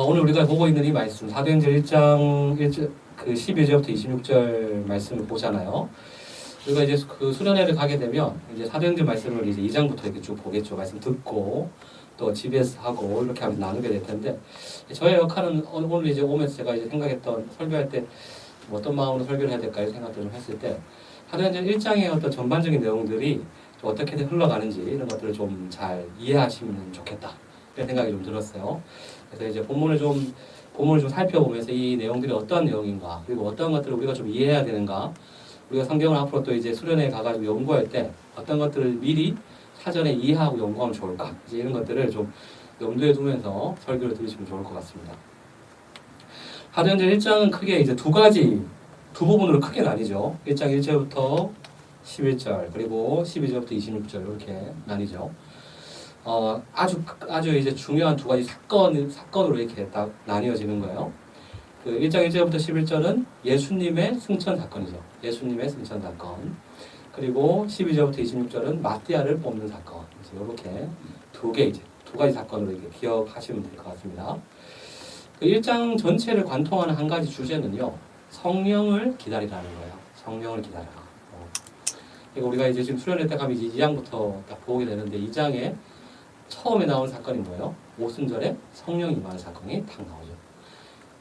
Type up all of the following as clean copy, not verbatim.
오늘 우리가 보고 있는 이 말씀 사도행전 1장 12절부터 26절 말씀을 보잖아요. 우리가 이제 그 수련회를 가게 되면 이제 사도행전 말씀을 이제 2장부터 이렇게 쭉 보겠죠. 말씀 듣고 또 집에서 하고 이렇게 하면서 나누게 될 텐데, 저의 역할은 오늘 이제 오면서 제가 이제 생각했던, 설교할 때 어떤 마음으로 설교를 해야 될까 생각을 좀 했을 때, 사도행전 1장의 어떤 전반적인 내용들이 좀 어떻게 흘러가는지 이런 것들을 좀 잘 이해하시면 좋겠다 이런 생각이 좀 들었어요. 그래서 이제 본문을 좀 살펴보면서 이 내용들이 어떤 내용인가, 그리고 어떤 것들을 우리가 좀 이해해야 되는가, 우리가 성경을 앞으로 또 이제 수련회 가가지고 연구할 때 어떤 것들을 미리 사전에 이해하고 연구하면 좋을까, 이제 이런 것들을 좀 염두에 두면서 설교를 들으시면 좋을 것 같습니다. 사도행전 1장은 크게 이제 두 부분으로 크게 나뉘죠. 1장 1절부터 11절, 그리고 12절부터 26절 이렇게 나뉘죠. 아주 이제 중요한 두 가지 사건으로 이렇게 딱 나뉘어지는 거예요. 그 1장 1절부터 11절은 예수님의 승천 사건이죠. 예수님의 승천 사건. 그리고 12절부터 26절은 마띠아를 뽑는 사건. 이렇게 두 가지 사건으로 이렇게 기억하시면 될 것 같습니다. 그 1장 전체를 관통하는 한 가지 주제는요, 성령을 기다리라는 거예요. 성령을 기다려라. 그러니까 우리가 이제 지금 수련회 때 가면 이제 2장부터 딱 보게 되는데, 2장에 처음에 나온 사건이 뭐예요? 오순절에 성령 임하는 사건이 딱 나오죠.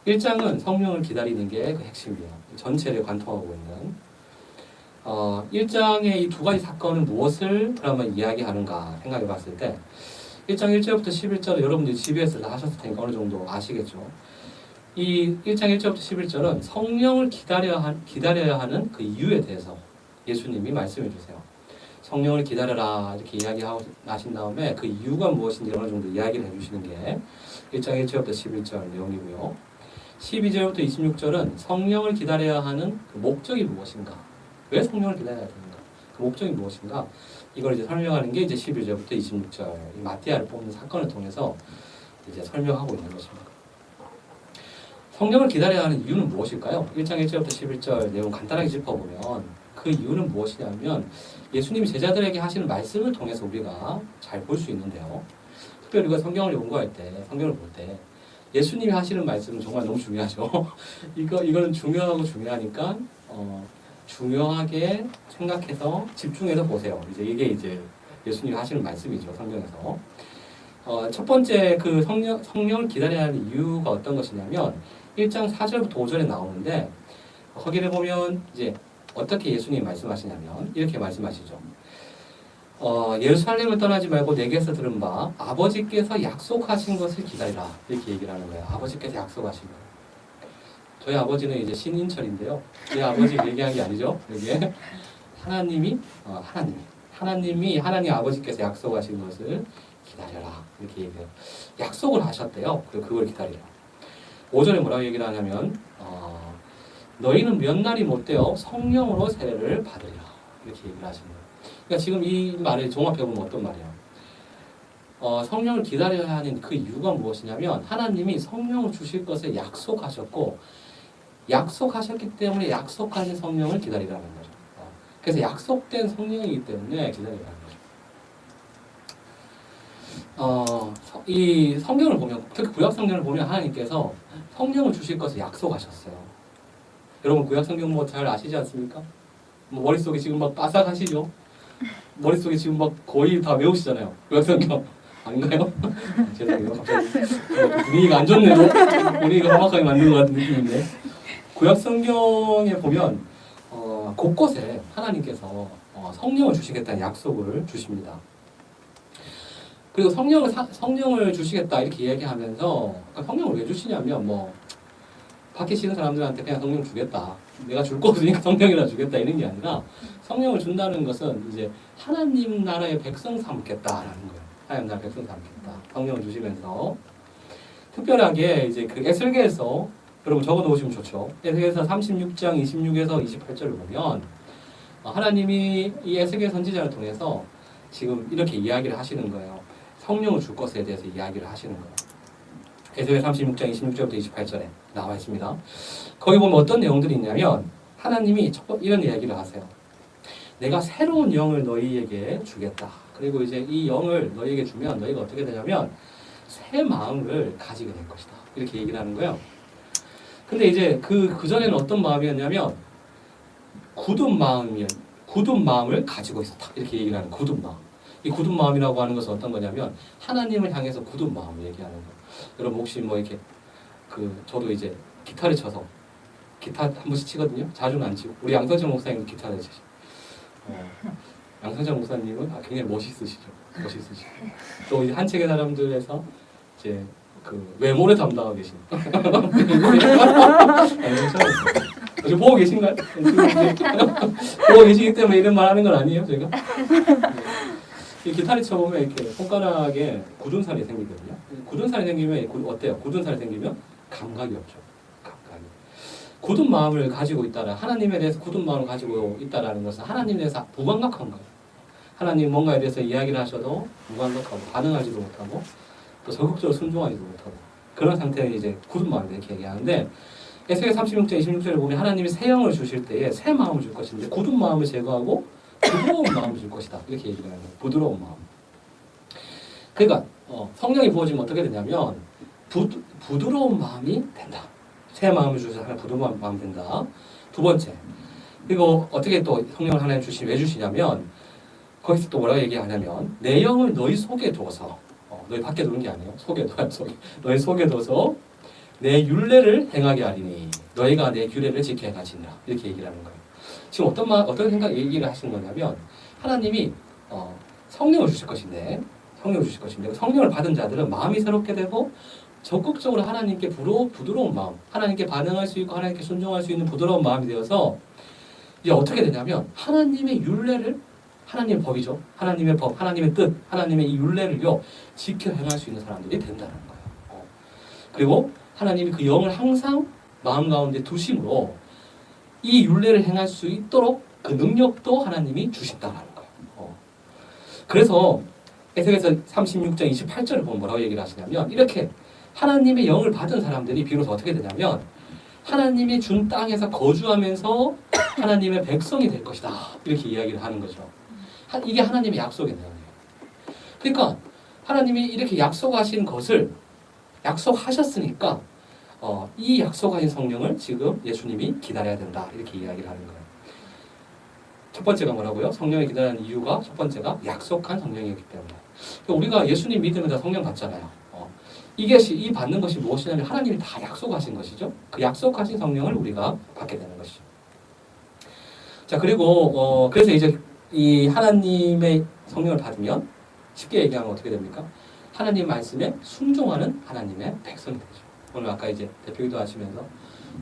1장은 성령을 기다리는 게 그 핵심이에요. 전체를 관통하고 있는. 1장의 이 두 가지 사건은 무엇을 그러면 이야기하는가 생각해 봤을 때, 1장 1절부터 11절은 여러분들이 집에서 다 하셨을 테니까 어느 정도 아시겠죠. 이 1장 1절부터 11절은 성령을 기다려야 하는 그 이유에 대해서 예수님이 말씀해 주세요. 성령을 기다려라 이렇게 이야기하고 나신 다음에 그 이유가 무엇인지 어느 정도 이야기를 해주시는 게 1장 1절부터 11절 내용이고요. 12절부터 26절은 성령을 기다려야 하는 그 목적이 무엇인가, 왜 성령을 기다려야 되는가, 그 목적이 무엇인가, 이걸 이제 설명하는 게 이제 12절부터 26절 이 마띠아를 뽑는 사건을 통해서 이제 설명하고 있는 것입니다. 성령을 기다려야 하는 이유는 무엇일까요? 1장 1절부터 11절 내용 간단하게 짚어보면 그 이유는 무엇이냐면 예수님이 제자들에게 하시는 말씀을 통해서 우리가 잘 볼 수 있는데요. 특별히 우리가 성경을 연구할 때, 성경을 볼 때 예수님이 하시는 말씀은 정말 너무 중요하죠. 이거는 중요하니까 중요하게 생각해서 집중해서 보세요. 이게 이제 예수님이 하시는 말씀이죠, 성경에서. 첫 번째 그 성령을 기다려야 하는 이유가 어떤 것이냐면 1장 4절부터 5절에 나오는데, 거기를 보면 이제 어떻게 예수님이 말씀하시냐면 이렇게 말씀하시죠. 예루살렘을 떠나지 말고 내게서 들은 바 아버지께서 약속하신 것을 기다리라 이렇게 얘기를 하는 거예요. 아버지께서 약속하신 거. 저희 아버지는 이제 신인철인데요. 제 아버지 얘기한 게 아니죠. 여기에 하나님 아버지께서 약속하신 것을 기다려라 이렇게 얘기해요. 약속을 하셨대요. 그걸 기다리라. 5절에 뭐라고 얘기를 하냐면 너희는 몇 날이 못 되어 성령으로 세례를 받으리라 이렇게 얘기를 하시는 거예요. 그러니까 지금 이 말을 종합해보면 어떤 말이에요? 성령을 기다려야 하는 그 이유가 무엇이냐면 하나님이 성령을 주실 것을 약속하셨고, 약속하셨기 때문에 약속하신 성령을 기다리라는 거죠. 그래서 약속된 성령이기 때문에 기다리라는 거죠. 이 성경을 보면, 특히 구약 성경을 보면 하나님께서 성령을 주실 것을 약속하셨어요. 여러분 구약 성경 뭐 잘 아시지 않습니까? 머릿속에 지금 막 빠삭하시죠? 머릿속에 지금 막 거의 다 외우시잖아요. 구약 성경 아닌가요? 죄송해요. 갑자기 분위기가 안 좋네요. 분위기가 험악하게 만든 것 같은 느낌인데, 구약 성경에 보면 곳곳에 하나님께서 성령을 주시겠다는 약속을 주십니다. 그리고 성령을 주시겠다 이렇게 이야기하면서 성령을 왜 주시냐면 받기 싫은 사람들한테 그냥 성령 주겠다, 내가 줄 거 없으니까 성령이라 주겠다 이런 게 아니라, 성령을 준다는 것은 이제 하나님 나라의 백성 삼겠다라는 거예요. 하나님 나라 백성 삼겠다. 성령을 주시면서 특별하게 이제 그 에스겔서 여러분 적어 놓으시면 좋죠. 에스겔서 36장 26에서 28절을 보면 하나님이 이 에스겔 선지자를 통해서 지금 이렇게 이야기를 하시는 거예요. 성령을 줄 것에 대해서 이야기를 하시는 거예요. 에스겔 36장 26절부터 28절에 나와 있습니다. 거기 보면 어떤 내용들이 있냐면 하나님이 이런 이야기를 하세요. 내가 새로운 영을 너희에게 주겠다. 그리고 이제 이 영을 너희에게 주면 너희가 어떻게 되냐면 새 마음을 가지게 될 것이다. 이렇게 얘기를 하는 거예요. 근데 이제 그 전에는 어떤 마음이었냐면 굳은 마음을 가지고 있었다. 이렇게 얘기를 하는 굳은 마음. 이 굳은 마음이라고 하는 것은 어떤 거냐면 하나님을 향해서 굳은 마음을 얘기하는 거예요. 여러분 혹시 뭐 이렇게 저도 이제 기타를 쳐서 기타 한 번씩 치거든요. 자주는 안 치고 우리 양성철 목사님도 기타를 치시죠. 양성철 목사님은 굉장히 멋있으시죠. 또 이제 한책의 사람들에서 이제 외모를 담당하고 계신. 지금 보고 계신가요? 보고 계시기 때문에 이런 말 하는 건 아니에요, 제가? 이 기타를 쳐보면 이렇게 손가락에 굳은 살이 생기거든요. 굳은 살이 생기면 어때요? 굳은 살이 생기면 감각이 없죠. 감각이. 굳은 마음을 가지고 있다라 하나님에 대해서 굳은 마음을 가지고 있다라는 것은 하나님에 대해서 무감각한 거예요. 하나님 뭔가에 대해서 이야기를 하셔도 무감각하고 반응하지도 못하고 또 적극적으로 순종하지도 못하고 그런 상태는 이제 굳은 마음을 이렇게 얘기하는데 에스겔 36장 26절에 보면 하나님이 새 영을 주실 때에 새 마음을 줄 것인데 굳은 마음을 제거하고 부드러운 마음을 줄 것이다. 이렇게 얘기를 하는 거예요. 부드러운 마음. 그러니까 성령이 부어지면 어떻게 되냐면 부드러운 마음이 된다. 새 마음을 주셔서 하나 부드러운 마음이 된다. 두 번째. 그리고 어떻게 또 성령을 하나님 왜 주시냐면 거기서 또 뭐라고 얘기하냐면 내 영을 너희 속에 둬서 너희 밖에 두는 게 아니에요. 속에 둬요. 너희 속에 둬서 내 율례를 행하게 하리니 너희가 내 규례를 지켜 행하시니라. 이렇게 얘기를 하는 거예요. 지금 어떤 생각 얘기를 하시는 거냐면 하나님이 성령을 주실 것인데 성령을 받은 자들은 마음이 새롭게 되고 적극적으로 하나님께 부드러운 마음, 하나님께 반응할 수 있고 하나님께 순종할 수 있는 부드러운 마음이 되어서 이제 어떻게 되냐면 하나님의 율례를 하나님의 법이죠. 하나님의 법, 하나님의 뜻, 하나님의 이 율례를요 지켜 행할 수 있는 사람들이 된다는 거예요. 그리고 하나님이 그 영을 항상 마음 가운데 두심으로 이 율례를 행할 수 있도록 그 능력도 하나님이 주신다는 거예요. 그래서 에스겔서 36장 28절을 보면 뭐라고 얘기를 하시냐면 이렇게 하나님의 영을 받은 사람들이 비로소 어떻게 되냐면 하나님이 준 땅에서 거주하면서 하나님의 백성이 될 것이다. 이렇게 이야기를 하는 거죠. 이게 하나님의 약속의 내용이에요. 그러니까 하나님이 이렇게 약속하신 것을 약속하셨으니까 이 약속하신 성령을 지금 예수님이 기다려야 된다. 이렇게 이야기를 하는 거예요. 첫 번째가 뭐라고요? 성령을 기다리는 이유가 첫 번째가 약속한 성령이기 때문에. 우리가 예수님 믿으면 다 성령 받잖아요. 이 받는 것이 무엇이냐면 하나님이 다 약속하신 것이죠. 그 약속하신 성령을 우리가 받게 되는 것이죠. 자, 그리고 그래서 이제 이 하나님의 성령을 받으면 쉽게 얘기하면 어떻게 됩니까? 하나님 말씀에 순종하는 하나님의 백성이 되죠. 오늘 아까 이제 대표기도 하시면서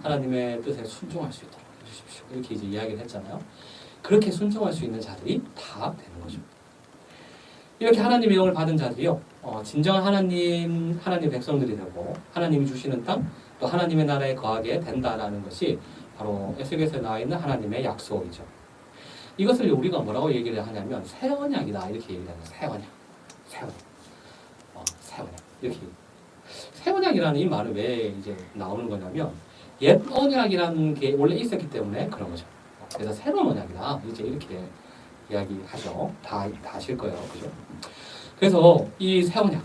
하나님의 뜻에 순종할 수 있도록 해주십시오. 이렇게 이제 이야기를 했잖아요. 그렇게 순종할 수 있는 자들이 다 되는 거죠. 이렇게 하나님의 영을 받은 자들이요, 진정한 하나님의 백성들이 되고 하나님이 주시는 땅, 또 하나님의 나라에 거하게 된다라는 것이 바로 에스겔서에 나와 있는 하나님의 약속이죠. 이것을 우리가 뭐라고 얘기를 하냐면 새 언약이다 이렇게 얘기를 하는 새 언약. 이렇게 새 언약이라는 이 말은 왜 이제 나오는 거냐면 옛 언약이라는 게 원래 있었기 때문에 그런 거죠. 그래서 새로운 언약이다 이제 이렇게 이야기하죠. 다 아실 거예요, 그죠? 그래서 이 새 언약,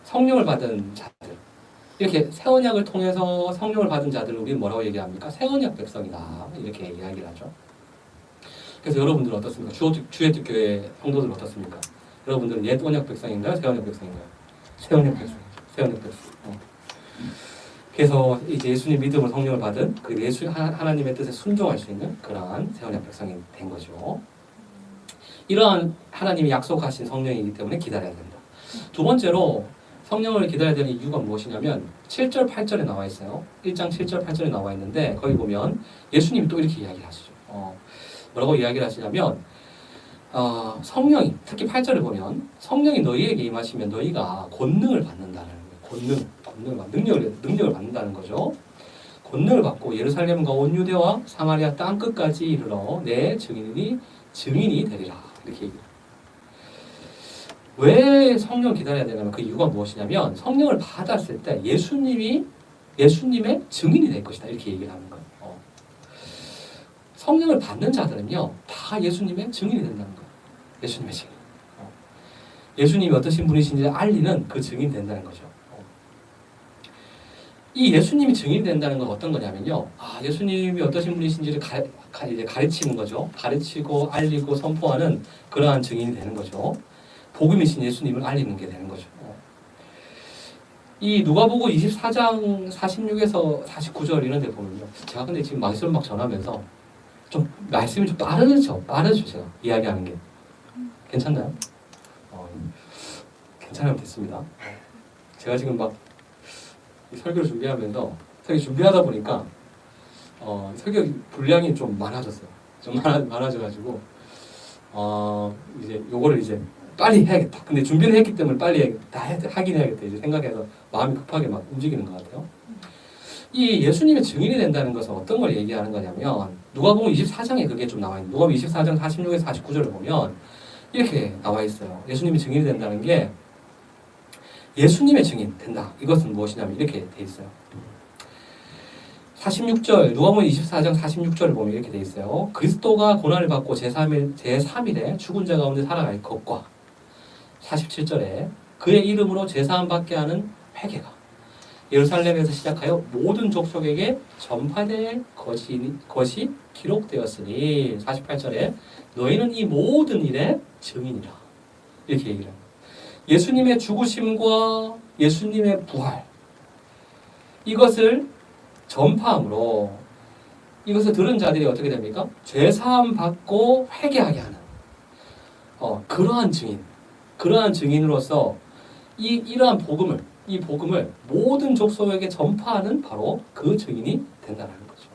성령을 받은 자들, 이렇게 새 언약을 통해서 성령을 받은 자들을 우리는 뭐라고 얘기합니까? 새 언약 백성이다 이렇게 이야기를 하죠. 그래서 여러분들은 어떻습니까? 주의 교회 성도들 어떻습니까? 여러분들은 옛 언약 백성인가요? 새 언약 백성인가요? 새 언약 백성. 그래서 이제 예수님 믿음으로 성령을 받은 그 하나님의 뜻에 순종할 수 있는 그러한 새 언약 백성이 된 거죠. 이러한 하나님이 약속하신 성령이기 때문에 기다려야 된다. 두 번째로 성령을 기다려야 되는 이유가 무엇이냐면 7절 8절에 나와 있어요. 1장 7절 8절에 나와 있는데 거기 보면 예수님이 또 이렇게 이야기를 하시죠. 뭐라고 이야기를 하시냐면 성령이 특히 8절을 보면 성령이 너희에게 임하시면 너희가 권능을 받는다는 거예요. 능력을 받는다는 거죠. 권능을 받고 예루살렘과 온 유대와 사마리아 땅 끝까지 이르러 내 증인이 되리라. 이렇게 얘기해요. 왜 성령을 기다려야 되냐면 그 이유가 무엇이냐면 성령을 받았을 때 예수님의 증인이 될 것이다. 이렇게 얘기를 하는 거예요. 성령을 받는 자들은요 다 예수님의 증인이 된다는 거예요. 예수님의 증인. 예수님이 어떠신 분이신지 알리는 그 증인이 된다는 거죠. 이 예수님이 증인이 된다는 건 어떤 거냐면요. 예수님이 어떠신 분이신지를 이제 가르치는 거죠. 가르치고 알리고 선포하는 그러한 증인이 되는 거죠. 복음이신 예수님을 알리는 게 되는 거죠. 이 누가복음 24장 46에서 49절 이런 데 보면요. 제가 근데 지금 말씀을 막 전하면서 좀 말씀이 좀 빠르죠 제가 이야기하는 게. 괜찮나요? 괜찮으면 됐습니다. 제가 지금 막 설교를 준비하면서 설교 준비하다 보니까 설교 분량이 좀 많아졌어요. 좀 많아져가지고 이제 요거를 이제 빨리 해야겠다. 근데 준비는 했기 때문에 빨리 하긴 해야겠다. 이제 생각해서 마음이 급하게 막 움직이는 것 같아요. 이 예수님의 증인이 된다는 것은 어떤 걸 얘기하는 거냐면 누가복음 24장에 그게 좀 나와 있는. 누가복음 24장 46에서 49절을 보면 이렇게 나와 있어요. 예수님이 증인이 된다는 게 예수님의 증인 된다. 이것은 무엇이냐면 이렇게 돼 있어요. 46절 누가복음 24장 46절을 보면 이렇게 돼 있어요. 그리스도가 고난을 받고 제3일에 죽은 자 가운데 살아갈 것과 47절에 그의 이름으로 제사함 받게 하는 회개가 예루살렘에서 시작하여 모든 족속에게 전파될 것이 기록되었으니 48절에 너희는 이 모든 일의 증인이라 이렇게 얘기를 합니다. 예수님의 죽으심과 예수님의 부활 이것을 전파함으로 이것을 들은 자들이 어떻게 됩니까? 죄사함 받고 회개하게 하는 그러한 증인으로서 이러한 이 복음을 모든 족속에게 전파하는 바로 그 증인이 된다는 거죠.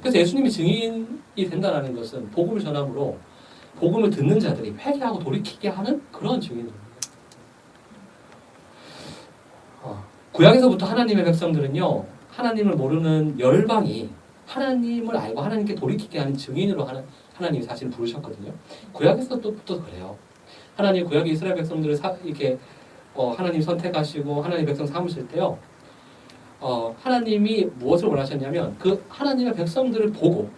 그래서 예수님이 증인이 된다는 것은 복음을 전함으로 복음을 듣는 자들이 회개하고 돌이키게 하는 그런 증인입니다. 구약에서부터 하나님의 백성들은요, 하나님을 모르는 열방이 하나님을 알고 하나님께 돌이키게 하는 증인으로 하나님이 사실 부르셨거든요. 구약에서부터 그래요. 하나님 구약의 이스라엘 백성들을 이렇게 하나님 선택하시고 하나님 백성 삼으실 때요. 하나님이 무엇을 원하셨냐면 그 하나님의 백성들을 보고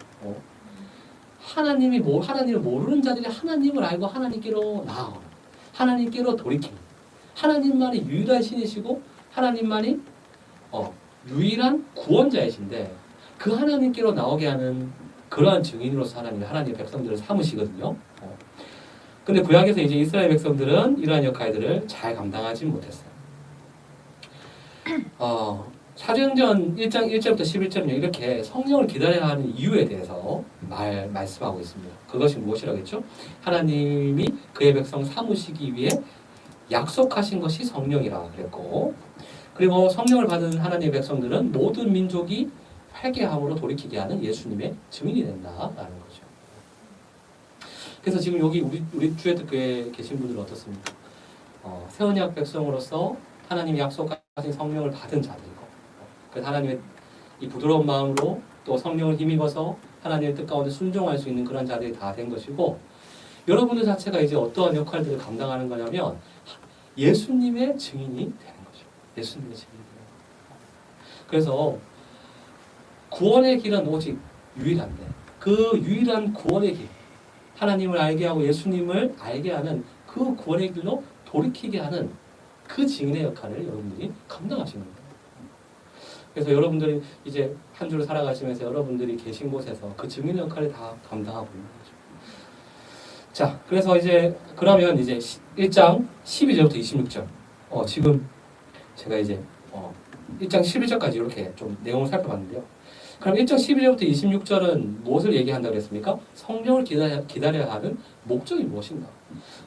하나님을 모르는 자들이 하나님을 알고 하나님께로 나아오는 하나님께로 돌이키는 하나님만이 유일한 신이시고 하나님만이 유일한 구원자이신데 그 하나님께로 나오게 하는 그러한 증인으로서 하나님의 백성들을 삼으시거든요. 근데 구약에서 이제 이스라엘 백성들은 이러한 역할들을 잘 감당하지 못했어요. 사도행전 1장 1절부터 11절은 이렇게 성령을 기다려야 하는 이유에 대해서 말씀하고 있습니다. 그것이 무엇이라겠죠? 하나님이 그의 백성 삼으시기 위해 약속하신 것이 성령이라 그랬고, 그리고 성령을 받은 하나님의 백성들은 모든 민족이 회개함으로 돌이키게 하는 예수님의 증인이 된다라는 거죠. 그래서 지금 여기 우리 주애특교회에 계신 분들은 어떻습니까? 새언약 백성으로서 하나님이 약속하신 성령을 받은 자들이고, 그래서 하나님의 이 부드러운 마음으로 또 성령을 힘입어서 하나님의 뜻 가운데 순종할 수 있는 그런 자들이 다 된 것이고, 여러분들 자체가 이제 어떠한 역할들을 감당하는 거냐면 예수님의 증인이 되는 거죠. 예수님의 증인이 되는 거죠. 그래서 구원의 길은 오직 유일한데 그 유일한 구원의 길, 하나님을 알게 하고 예수님을 알게 하는 그 구원의 길로 돌이키게 하는 그 증인의 역할을 여러분들이 감당하시는 거예요. 그래서 여러분들이 이제 한 주를 살아가시면서 여러분들이 계신 곳에서 그 증인의 역할을 다 감당하고 있는 거죠. 자, 그래서 그러면 이제 1장 12절부터 26절. 지금 제가 이제 1장 11절까지 이렇게 좀 내용을 살펴봤는데요. 그럼 1장 12절부터 26절은 무엇을 얘기한다고 했습니까? 성령을 기다려야 하는 목적이 무엇인가?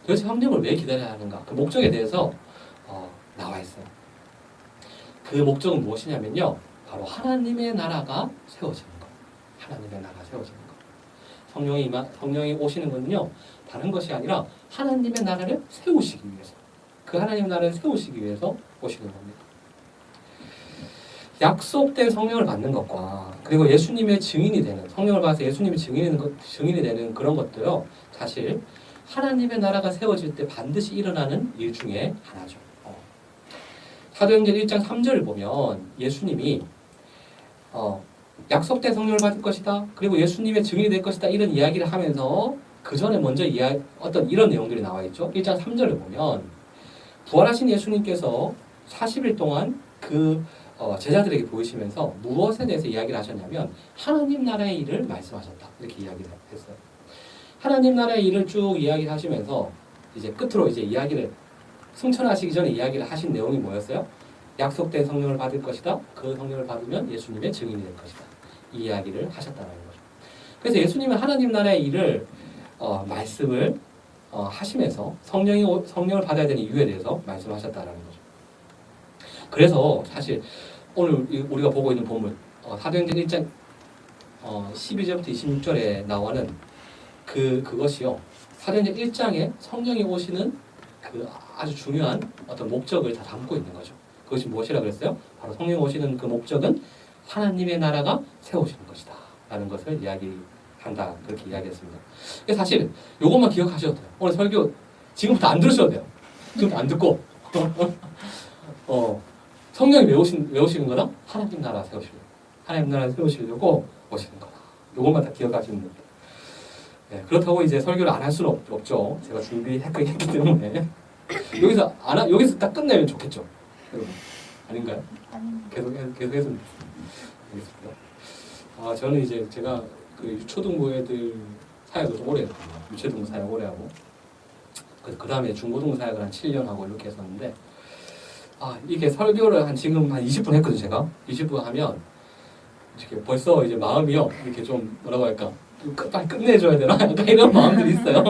도대체 성령을 왜 기다려야 하는가? 그 목적에 대해서 나와 있어요. 그 목적은 무엇이냐면요. 바로 하나님의 나라가 세워지는 것. 하나님의 나라가 세워지는 것. 성령이 오시는 것은요. 다른 것이 아니라 하나님의 나라를 세우시기 위해서. 그 하나님의 나라를 세우시기 위해서 오시는 겁니다. 약속된 성령을 받는 것과 그리고 예수님의 증인이 되는 성령을 받아서 예수님의 증인이 되는 그런 것도요. 사실 하나님의 나라가 세워질 때 반드시 일어나는 일 중에 하나죠. 사도행전 1장 3절을 보면 예수님이 약속된 성령을 받을 것이다. 그리고 예수님의 증인이 될 것이다. 이런 이야기를 하면서 그 전에 먼저 어떤 이런 내용들이 나와 있죠. 1장 3절을 보면 부활하신 예수님께서 40일 동안 그 제자들에게 보이시면서 무엇에 대해서 이야기를 하셨냐면 하나님 나라의 일을 말씀하셨다. 이렇게 이야기를 했어요. 하나님 나라의 일을 쭉 이야기하시면서 이제 끝으로 이제 이야기를 승천하시기 전에 이야기를 하신 내용이 뭐였어요? 약속된 성령을 받을 것이다. 그 성령을 받으면 예수님의 증인이 될 것이다. 이 이야기를 하셨다는 거죠. 그래서 예수님은 하나님 나라의 일을 말씀을 하시면서 성령을 받아야 되는 이유에 대해서 말씀하셨다는 거죠. 그래서 사실 오늘 우리가 보고 있는 본문 사도행전 1장 12절부터 26절에 나오는 그것이요. 사도행전 1장에 성령이 오시는 그 아주 중요한 어떤 목적을 다 담고 있는 거죠. 그것이 무엇이라 그랬어요? 바로 성령 오시는 그 목적은 하나님의 나라가 세워지는 것이다 라는 것을 이야기한다. 그렇게 이야기했습니다. 그래서 사실 이것만 기억하셔도 돼요. 오늘 설교 지금부터 안 들으셔도 돼요. 지금부터 안 듣고 성령이 왜 오시는 거다? 하나님 나라 세우시려고. 하나님 나라 세우시려고 오시는 거다. 이것만 다 기억하시면 됩니다. 네, 그렇다고 이제 설교를 안 할 수는 없죠. 제가 준비했기 때문에 여기서 딱 끝내면 좋겠죠. 여러분 아닌가요? 계속 했으면 좋겠습니다. 저는 이제 제가 그 유초등부 애들 사역을 좀 오래 했거든요. 유초등부 사역 오래 하고 그 다음에 중고등부 사역을 한 7년 하고 이렇게 했었는데 이게 설교를 지금 한 20분 했거든요. 제가 20분 하면 이렇게 벌써 이제 마음이요 이렇게 좀 뭐라고 할까 빨리 끝내줘야 되나 약간 이런 마음들이 있어요.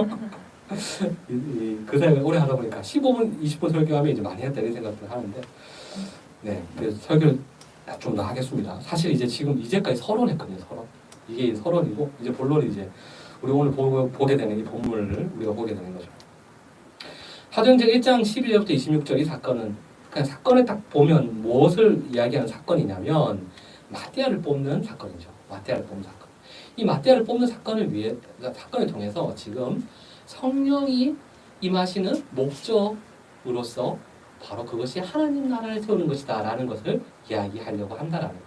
그 사역을 오래 하다 보니까 15분 20분 설교하면 이제 많이 했다 이런 생각을 하는데 네 그래서 설교를 좀 더 하겠습니다. 사실 이제 지금 이제까지 서론했거든요. 서론 이게 서론이고 이제 본론이 이제 우리 오늘 보게 되는 이 본문을 우리가 보게 되는 거죠. 사도행전 1장 11절부터 26절 이 사건은 그냥 사건을 딱 보면 무엇을 이야기하는 사건이냐면 마띠아를 뽑는 사건이죠. 마띠아를 뽑는 사건. 이 마띠아를 뽑는 사건을 통해서 지금 성령이 임하시는 목적으로서 바로 그것이 하나님 나라를 세우는 것이다 라는 것을 이야기하려고 한다라는 거예요.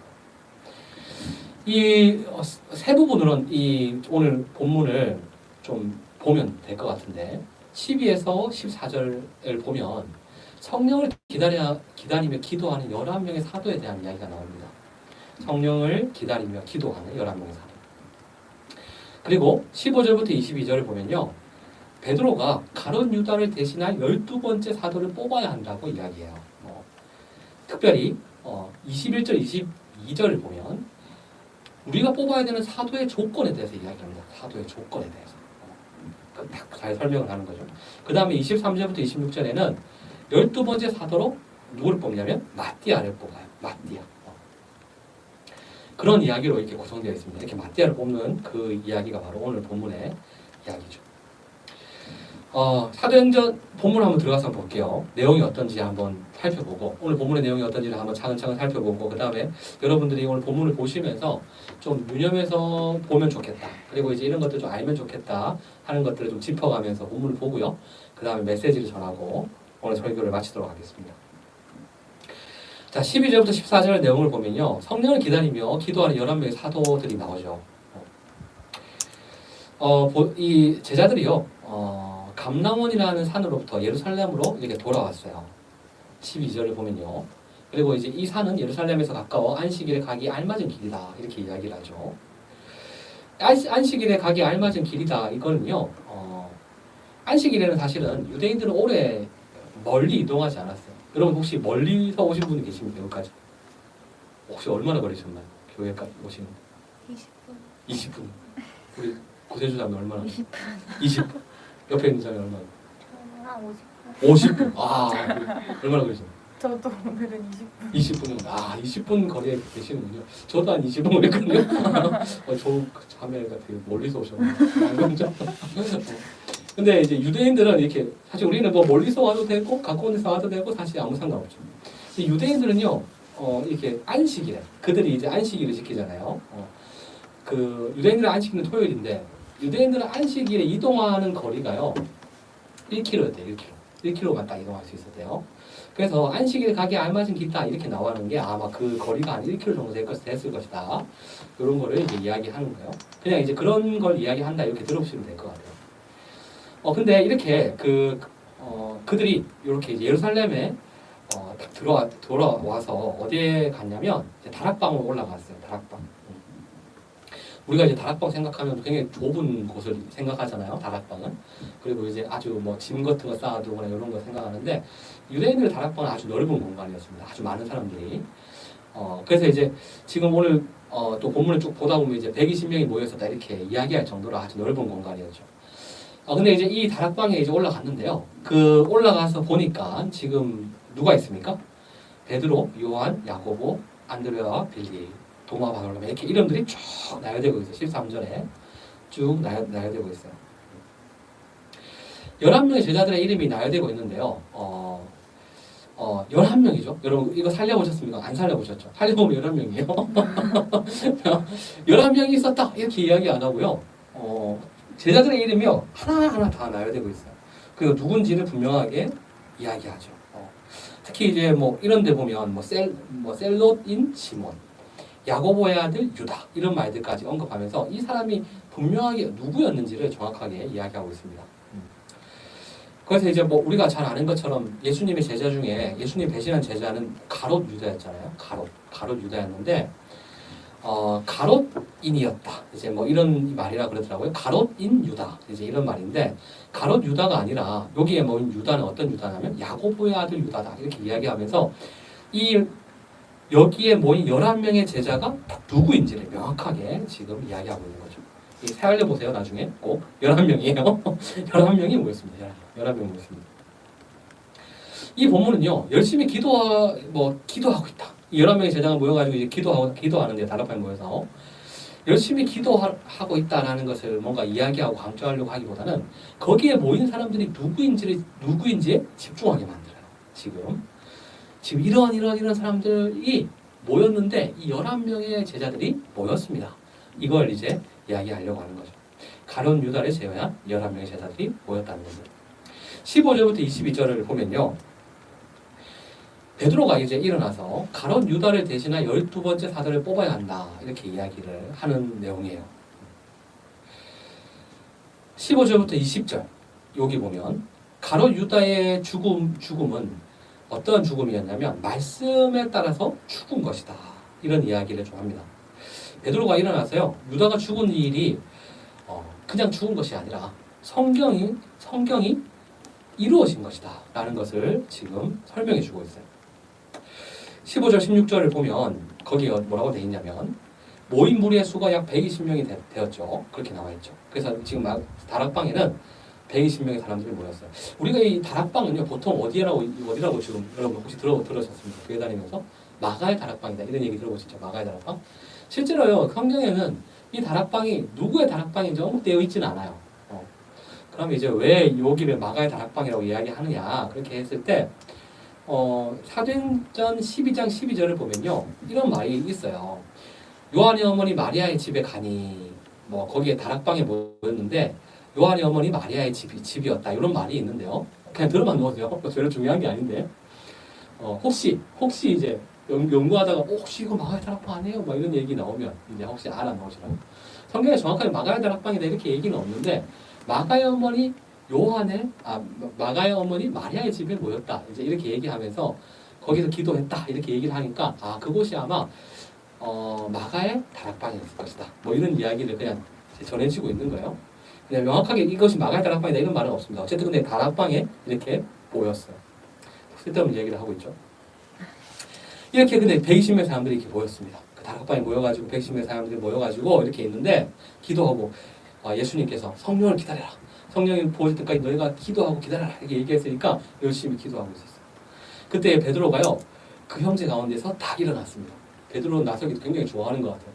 이 세 부분으로는 이 오늘 본문을 좀 보면 될 것 같은데 12에서 14절을 보면 성령을 기다리며 기도하는 11명의 사도에 대한 이야기가 나옵니다. 성령을 기다리며 기도하는 11명의 사도. 그리고 15절부터 22절을 보면요. 베드로가 가룟 유다를 대신할 12번째 사도를 뽑아야 한다고 이야기해요. 특별히 21절, 22절을 보면 우리가 뽑아야 되는 사도의 조건에 대해서 이야기합니다. 사도의 조건에 대해서. 딱 잘 설명을 하는 거죠. 그 다음에 23절부터 26절에는 12번째 사도로 누구를 뽑냐면 마띠아를 뽑아요. 마띠아. 그런 이야기로 이렇게 구성되어 있습니다. 이렇게 마띠아를 뽑는 그 이야기가 바로 오늘 본문의 이야기죠. 사도행전 본문 한번 들어가서 볼게요. 내용이 어떤지 한번 살펴보고 오늘 본문의 내용이 어떤지를 한번 차근차근 살펴보고 그 다음에 여러분들이 오늘 본문을 보시면서 좀 유념해서 보면 좋겠다. 그리고 이제 이런 것들 좀 알면 좋겠다 하는 것들을 좀 짚어가면서 본문을 보고요. 그 다음에 메시지를 전하고 오늘 설교를 마치도록 하겠습니다. 자, 12절부터 14절 내용을 보면요. 성령을 기다리며 기도하는 11명의 사도들이 나오죠. 이 제자들이요. 감람원이라는 산으로부터 예루살렘으로 이렇게 돌아왔어요. 12절을 보면요. 그리고 이제 이 산은 예루살렘에서 가까워 안식일에 가기 알맞은 길이다. 이렇게 이야기를 하죠. 안식일에 가기 알맞은 길이다. 이거는요. 안식일에는 사실은 유대인들은 오래 멀리 이동하지 않았어요. 여러분 혹시 멀리서 오신 분이 계십니까? 여기까지? 혹시 얼마나 걸리셨나요? 교회까지 오시는? 20분. 20분. 우리 구세주 자매 얼마나? 20분. 20분. 옆에 있는 자매 얼마나? 한 50분. 50분. 얼마나 걸리셨나요? 저도 오늘은 20분. 20분. 20분 거리에 계시는군요. 저도 한 20분 걸렸거든요. 저 자매가 되게 멀리서 오셨네요. 그렇죠? 근데 이제 유대인들은 이렇게 사실 우리는 뭐 멀리서 와도 되고 가까운 데서 와도 되고 사실 아무 상관없죠. 근데 유대인들은요 이렇게 안식일에 그들이 이제 안식일을 지키잖아요. 그 유대인들의 안식일은 토요일인데 유대인들은 안식일에 이동하는 거리가요 1km였대요. 1km만 딱 이동할 수 있었대요. 그래서 안식일에 가기 알맞은 길이다 이렇게 나오는 게 아마 그 거리가 한 1km 정도 됐을 것이다. 이런 거를 이제 이야기하는 거예요. 그냥 이제 그런 걸 이야기한다 이렇게 들어보시면 될 것 같아요. 근데 이렇게 그들이 이렇게 이제 예루살렘에 딱 돌아와서 어디에 갔냐면 이제 다락방으로 올라갔어요. 다락방. 우리가 이제 다락방 생각하면 굉장히 좁은 곳을 생각하잖아요. 다락방은. 그리고 이제 아주 뭐 짐 같은 거 쌓아두거나 이런 거 생각하는데 유대인들의 다락방은 아주 넓은 공간이었습니다. 아주 많은 사람들이. 그래서 이제 지금 오늘 또 본문을 쭉 보다 보면 이제 120명이 모였었다 이렇게 이야기할 정도로 아주 넓은 공간이었죠. 근데 이제 이 다락방에 이제 올라갔는데요. 그 올라가서 보니까 지금 누가 있습니까? 베드로, 요한, 야고보, 안드레와 빌리, 도마, 바돌로메 이렇게 이름들이 쭉 나열되고 있어요. 13절에 쭉 나열되고 있어요. 11명의 제자들의 이름이 나열되고 있는데요. 11명이죠. 여러분 이거 살려보셨습니까? 안 살려보셨죠? 살려보면 11명이에요. 11명이 있었다 이렇게 이야기 안 하고요. 제자들의 이름이요 하나하나 다 나열되고 있어요. 그리고 누군지를 분명하게 이야기하죠. 특히 이제 뭐 이런 데 보면 셀롯인 시몬, 야고보의 아들 유다 이런 말들까지 언급하면서 이 사람이 분명하게 누구였는지를 정확하게 이야기하고 있습니다. 그래서 이제 뭐 우리가 잘 아는 것처럼 예수님의 제자 중에 예수님 배신한 제자는 가롯 유다였잖아요. 가롯 유다였는데 가롯인이었다. 이제 뭐 이런 말이라 그러더라고요. 가롯인 유다. 이제 이런 말인데 가롯 유다가 아니라 여기에 모인 유다는 어떤 유다냐면 야고보의 아들 유다다. 이렇게 이야기하면서 이 여기에 모인 11명의 제자가 누구인지를 명확하게 지금 이야기하고 있는 거죠. 세알려 보세요. 나중에 꼭 11명이에요. 11명이 모였습니다. 11명이 모였습니다. 이 본문은요. 열심히 기도하고 있다. 이 11명의 제자가 모여가지고 이제 기도하는데 다락방에 모여서 열심히 기도하고 있다라는 것을 뭔가 이야기하고 강조하려고 하기보다는 거기에 모인 사람들이 누구인지에 집중하게 만들어요. 지금 이런 사람들이 모였는데 이 11명의 제자들이 모였습니다. 이걸 이제 이야기하려고 하는 거죠. 가룟 유다를 제외한 11명의 제자들이 모였다는 거죠. 15절부터 22절을 보면요. 베드로가 이제 일어나서 가룟 유다를 대신한 12번째 사도를 뽑아야 한다. 이렇게 이야기를 하는 내용이에요. 15절부터 20절 여기 보면 가룟 유다의 죽음은 어떤 죽음이었냐면 말씀에 따라서 죽은 것이다. 이런 이야기를 좀 합니다. 베드로가 일어나서요. 유다가 죽은 일이 그냥 죽은 것이 아니라 성경이 이루어진 것이다. 라는 것을 지금 설명해 주고 있어요. 15절 16절을 보면 거기에 뭐라고 되어 있냐면 모인 무리의 수가 약 120명이 되었죠. 그렇게 나와 있죠. 그래서 지금 다락방에는 120명의 사람들이 모였어요. 우리가 이 다락방은요 보통 어디라고 지금 여러분 혹시 들으셨습니까? 교회 다니면서 마가의 다락방이다 이런 얘기 들어보셨죠? 마가의 다락방. 실제로요 성경에는 이 다락방이 누구의 다락방인지 언급되어 있지는 않아요. 그럼 이제 왜 여기를 마가의 다락방이라고 이야기하느냐 그렇게 했을 때 사도행전 12장 12절을 보면요 이런 말이 있어요. 요한의 어머니 마리아의 집에 가니 뭐 거기에 다락방에 모였는데 요한의 어머니 마리아의 집이었다 이런 말이 있는데요. 그냥 들어만 놓으세요. 별로 중요한 게 아닌데 혹시 이제 연구하다가 혹시 이거 마가의 다락방 아니에요? 막 이런 얘기 나오면 이제 혹시 알아놓으시라고. 성경에 정확하게 마가의 다락방이다 이렇게 얘기는 없는데 마가의 어머니 마가의 어머니 마리아의 집에 모였다 이제 이렇게 얘기하면서 거기서 기도했다 이렇게 얘기를 하니까 그곳이 아마 마가의 다락방이었을 것이다. 뭐 이런 이야기를 그냥 전해지고 있는 거예요. 그냥 명확하게 이것이 마가의 다락방이다 이런 말은 없습니다. 어쨌든 근데 다락방에 이렇게 모였어요. 쓸데없는 얘기를 하고 있죠. 이렇게 근데 120명 사람들이 이렇게 모였습니다. 그 다락방에 모여가지고 120명 사람들이 모여가지고 이렇게 있는데 기도하고 예수님께서 성령을 기다려라. 성령이 보여줄 때까지 너희가 기도하고 기다려라 이렇게 얘기했으니까 열심히 기도하고 있었어요. 그때 베드로가요 그 형제 가운데서 딱 일어났습니다. 베드로는 나서기 굉장히 좋아하는 것 같아요.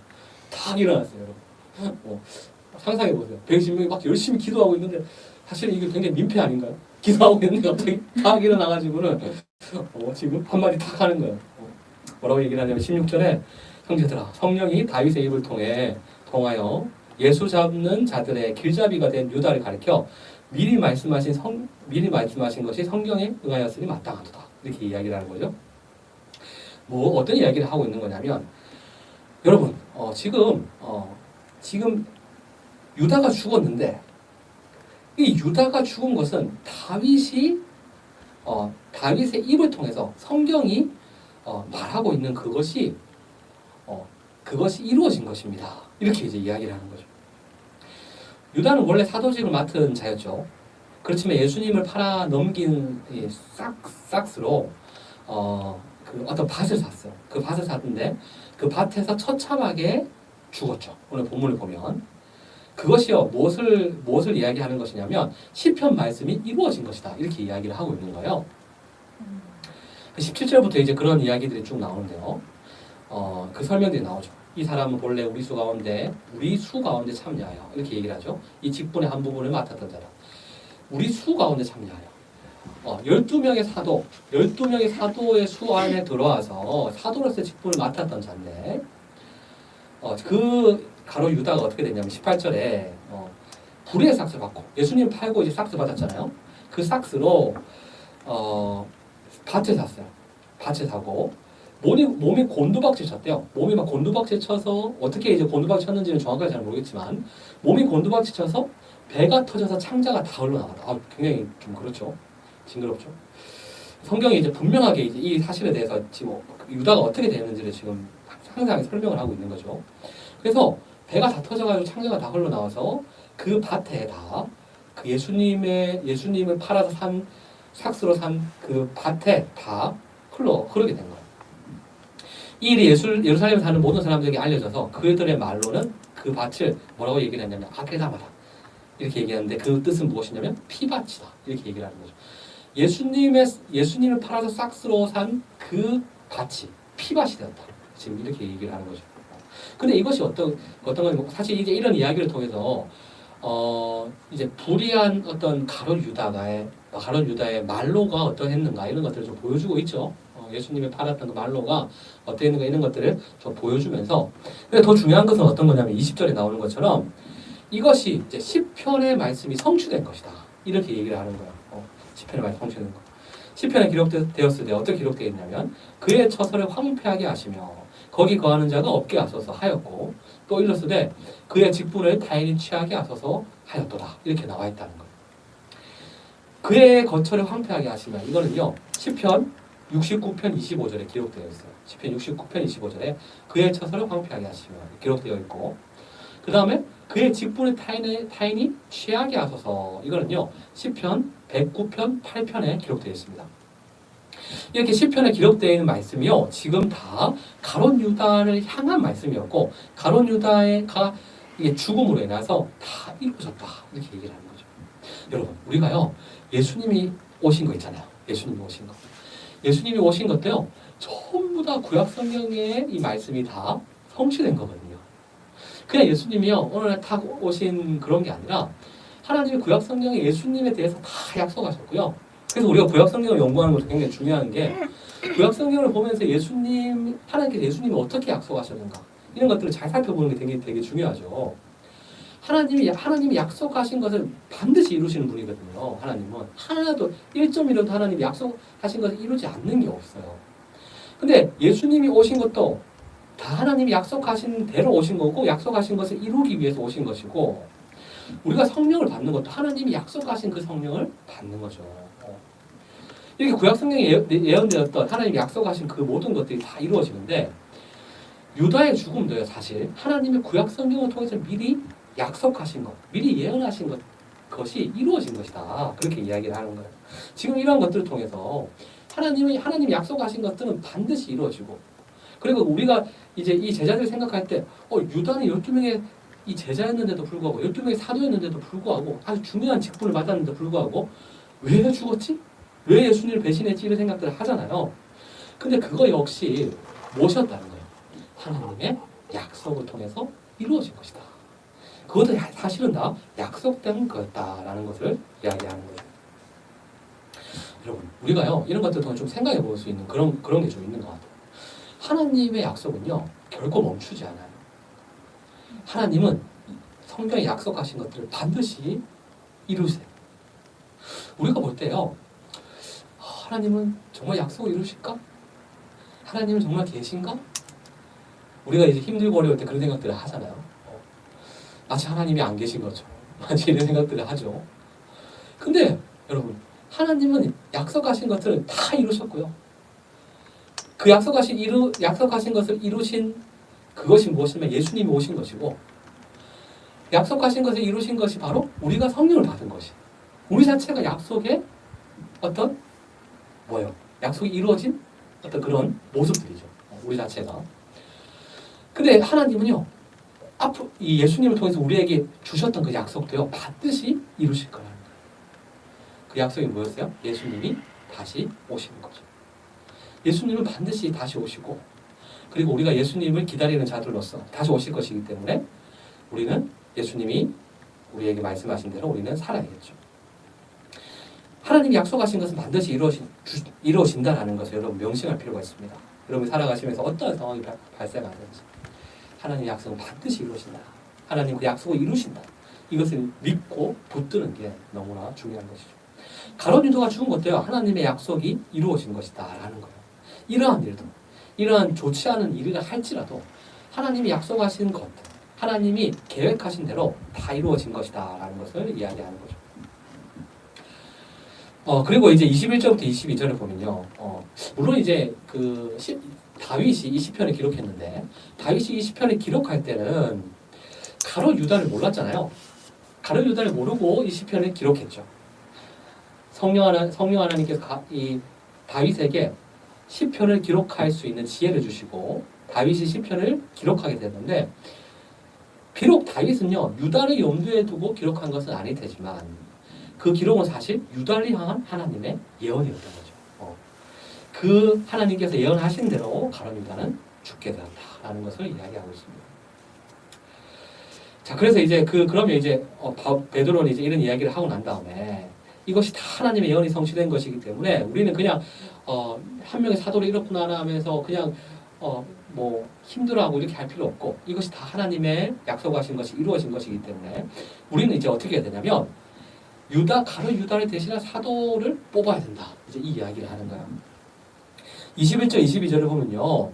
딱 일어났어요, 여러분. 상상해 보세요. 120명이 막 열심히 기도하고 있는데 사실 이게 굉장히 민폐 아닌가요? 기도하고 있는데 갑자기 딱 일어나가지고는 지금 한마디 딱 하는 거예요. 뭐라고 얘기를 하냐면 16절에 형제들아 성령이 다윗의 입을 통하여 예수 잡는 자들의 길잡이가 된 유다를 가리켜 미리 말씀하신 것이 성경에 응하였으니 마땅하도다. 이렇게 이야기를 하는 거죠. 뭐 어떤 이야기를 하고 있는 거냐면 여러분 지금 유다가 죽었는데 이 유다가 죽은 것은 다윗이 다윗의 입을 통해서 성경이 말하고 있는 그것이 이루어진 것입니다. 이렇게 이제 이야기를 하는 거죠. 유다는 원래 사도직을 맡은 자였죠. 그렇지만 예수님을 팔아 넘긴 이 싹스로 그 어떤 밭을 샀어요. 그 밭을 샀는데 그 밭에서 처참하게 죽었죠. 오늘 본문을 보면 그것이요 무엇을 이야기하는 것이냐면 시편 말씀이 이루어진 것이다. 이렇게 이야기를 하고 있는 거예요. 17절부터 이제 그런 이야기들이 쭉 나오는데요. 그 설명들이 나오죠. 이 사람은 본래 우리 수 가운데 참여하여 이렇게 얘기를 하죠. 이 직분의 한 부분을 맡았던 자다. 우리 수 가운데 참여하여 12명의 사도의 수 안에 들어와서 사도로서의 직분을 맡았던 자인데 그 가로 유다가 어떻게 됐냐면 18절에 불의의 삭스 받고 예수님 팔고 이제 삭스 받았잖아요. 그 삭스로 밭을 샀어요. 밭을 사고 몸이 곤두박질 쳤대요. 몸이 막 곤두박질 쳐서 어떻게 이제 곤두박질 쳤는지는 정확하게 잘 모르겠지만 몸이 곤두박질 쳐서 배가 터져서 창자가 다 흘러나갔다. 굉장히 좀 그렇죠. 징그럽죠. 성경이 이제 분명하게 이제 이 사실에 대해서 지금 유다가 어떻게 되는지를 지금 상세하게 설명을 하고 있는 거죠. 그래서 배가 다 터져가지고 창자가 다 흘러나와서 그 밭에 다 그 예수님을 팔아서 산 삭스로 산 그 밭에 다 흐르게 된 거예요. 이 일이 예루살렘에 사는 모든 사람들에게 알려져서 그들의 말로는 그 밭을 뭐라고 얘기를 했냐면 아케다마다 이렇게 얘기하는데 그 뜻은 무엇이냐면 피밭이다 이렇게 얘기를 하는 거죠. 예수님을 팔아서 삭스로 산 그 밭이 피밭이 되었다. 지금 이렇게 얘기를 하는 거죠. 근데 이것이 어떤 건 사실 이제 이런 이야기를 통해서 이제 불의한 어떤 가룟 유다의 말로가 어떠했는가 이런 것들을 좀 보여주고 있죠. 예수님이 팔았던 그 말로가 어떠했는가 이런 것들을 좀 보여주면서 근데 더 중요한 것은 어떤 거냐면 20절에 나오는 것처럼 이것이 이제 시편의 말씀이 성취된 것이다. 이렇게 얘기를 하는 거예요. 시편의 말씀 성취된 거. 시편에 기록되었을 때 어떻게 기록되어 있냐면 그의 처소를 황폐하게 하시며 거기 거하는 자가 없게 하소서 하였고 또 일렀으되 그의 직분을 타인이 취하게 하소서 하였도다. 이렇게 나와 있다는 거예요. 그의 거처를 황폐하게 하시면 이거는요. 시편 69편 25절에 기록되어 있어요. 시편 69편 25절에 그의 처소를 황폐하게 하시며 기록되어 있고 그 다음에 그의 직분을 타인이 취하게 하소서 이거는요. 시편 109편 8편에 기록되어 있습니다. 이렇게 시편에 기록되어 있는 말씀이요. 지금 다 가룟 유다를 향한 말씀이었고 가룟 유다가 죽음으로 인해서 다 이루어졌다. 이렇게 얘기를 하는 거죠. 여러분 우리가요. 예수님이 오신 거 있잖아요. 예수님이 오신 것도요. 전부 다 구약 성경의 이 말씀이 다 성취된 거거든요. 그냥 예수님이요. 어느 날 탁 오신 그런 게 아니라 하나님이 구약 성경에 예수님에 대해서 다 약속하셨고요. 그래서 우리가 구약 성경을 연구하는 것도 굉장히 중요한 게 구약 성경을 보면서 하나님께서 예수님이 어떻게 약속하셨는가 이런 것들을 잘 살펴보는 게 되게 중요하죠. 하나님이 약속하신 것을 반드시 이루시는 분이거든요. 하나님은 하나도 1.1라도 하나님이 약속하신 것을 이루지 않는 게 없어요. 근데 예수님이 오신 것도 다 하나님이 약속하신 대로 오신 거고 약속하신 것을 이루기 위해서 오신 것이고 우리가 성령을 받는 것도 하나님이 약속하신 그 성령을 받는 거죠. 이렇게 구약 성경에 예언되었던 하나님이 약속하신 그 모든 것들이 다 이루어지는데 유다의 죽음도요. 사실 하나님의 구약 성경을 통해서 미리 약속하신 것, 미리 예언하신 것이 이루어진 것이다. 그렇게 이야기를 하는 거예요. 지금 이러한 것들을 통해서 하나님이 약속하신 것들은 반드시 이루어지고 그리고 우리가 이제 이 제자들 생각할 때 유다는 12명의 이 제자였는데도 불구하고 12명의 사도였는데도 불구하고 아주 중요한 직분을 받았는데도 불구하고 왜 죽었지? 왜 예수님을 배신했지? 이런 생각들을 하잖아요. 근데 그거 역시 무엇이었다는 거예요? 하나님의 약속을 통해서 이루어진 것이다. 그것도 사실은 다 약속된 거였다라는 것을 이야기하는 거예요. 여러분, 우리가요 이런 것들 통해 좀 생각해 볼 수 있는 그런 게 좀 있는 것 같아요. 하나님의 약속은요 결코 멈추지 않아요. 하나님은 성경에 약속하신 것들을 반드시 이루세요. 우리가 볼 때요 하나님은 정말 약속을 이루실까? 하나님은 정말 계신가? 우리가 이제 힘들고 어려울 때 그런 생각들을 하잖아요. 마치 하나님이 안 계신 것처럼 마치 이런 생각들을 하죠. 근데 여러분 하나님은 약속하신 것들은 다 이루셨고요. 그 약속하신 것을 이루신 그것이 무엇이냐면 예수님이 오신 것이고, 약속하신 것을 이루신 것이 바로 우리가 성령을 받은 것이. 우리 자체가 약속의 어떤 뭐예요? 약속이 이루어진 어떤 그런 모습들이죠. 우리 자체가. 근데 하나님은요, 앞으로 이 예수님을 통해서 우리에게 주셨던 그 약속도요, 반드시 이루실 거라는 거예요. 그 약속이 뭐였어요? 예수님이 다시 오시는 거죠. 예수님은 반드시 다시 오시고, 그리고 우리가 예수님을 기다리는 자들로서 다시 오실 것이기 때문에 우리는 예수님이 우리에게 말씀하신 대로 우리는 살아야겠죠. 하나님이 약속하신 것은 반드시 이루어진다라는 것을 여러분 명심할 필요가 있습니다. 여러분이 살아가시면서 어떤 상황이 발생하든지 하나님의 약속은 반드시 이루어진다. 하나님 그 약속을 이루신다. 이것을 믿고 붙드는 게 너무나 중요한 것이죠. 가룟 유다가 죽은 것도요, 하나님의 약속이 이루어진 것이다 라는 거예요. 이러한 일도, 이러한 좋지 않은 일을 할지라도 하나님이 약속하신 것, 하나님이 계획하신 대로 다 이루어진 것이다 라는 것을 이야기하는 거죠. 그리고 이제 21절부터 22절을 보면요, 물론 이제 다윗이 이 시편을 기록했는데, 다윗이 이 시편을 기록할 때는 가룟 유다를 몰랐잖아요. 가룟 유다를 모르고 이 시편을 기록했죠. 성령 하나님께서 이 다윗에게 시편을 기록할 수 있는 지혜를 주시고 다윗이 시편을 기록하게 됐는데, 비록 다윗은요 유다를 염두에 두고 기록한 것은 아닐 테지만 그 기록은 사실 유다를 향한 하나님의 예언이었던 거죠. 그 하나님께서 예언하신 대로 가룟 유다는 죽게 되었다라는 것을 이야기하고 있습니다. 자, 그래서 이제 그러면 이제 베드로는 이제 이런 이야기를 하고 난 다음에 이것이 다 하나님의 예언이 성취된 것이기 때문에 우리는 그냥 한 명의 사도를 이렇구나 하면서 그냥 뭐 힘들어하고 이렇게 할 필요 없고, 이것이 다 하나님의 약속하신 것이 이루어진 것이기 때문에 우리는 이제 어떻게 해야 되냐면 가룟 유다를 대신할 사도를 뽑아야 된다. 이제 이 이야기를 하는 거예요. 21절, 22절을 보면요,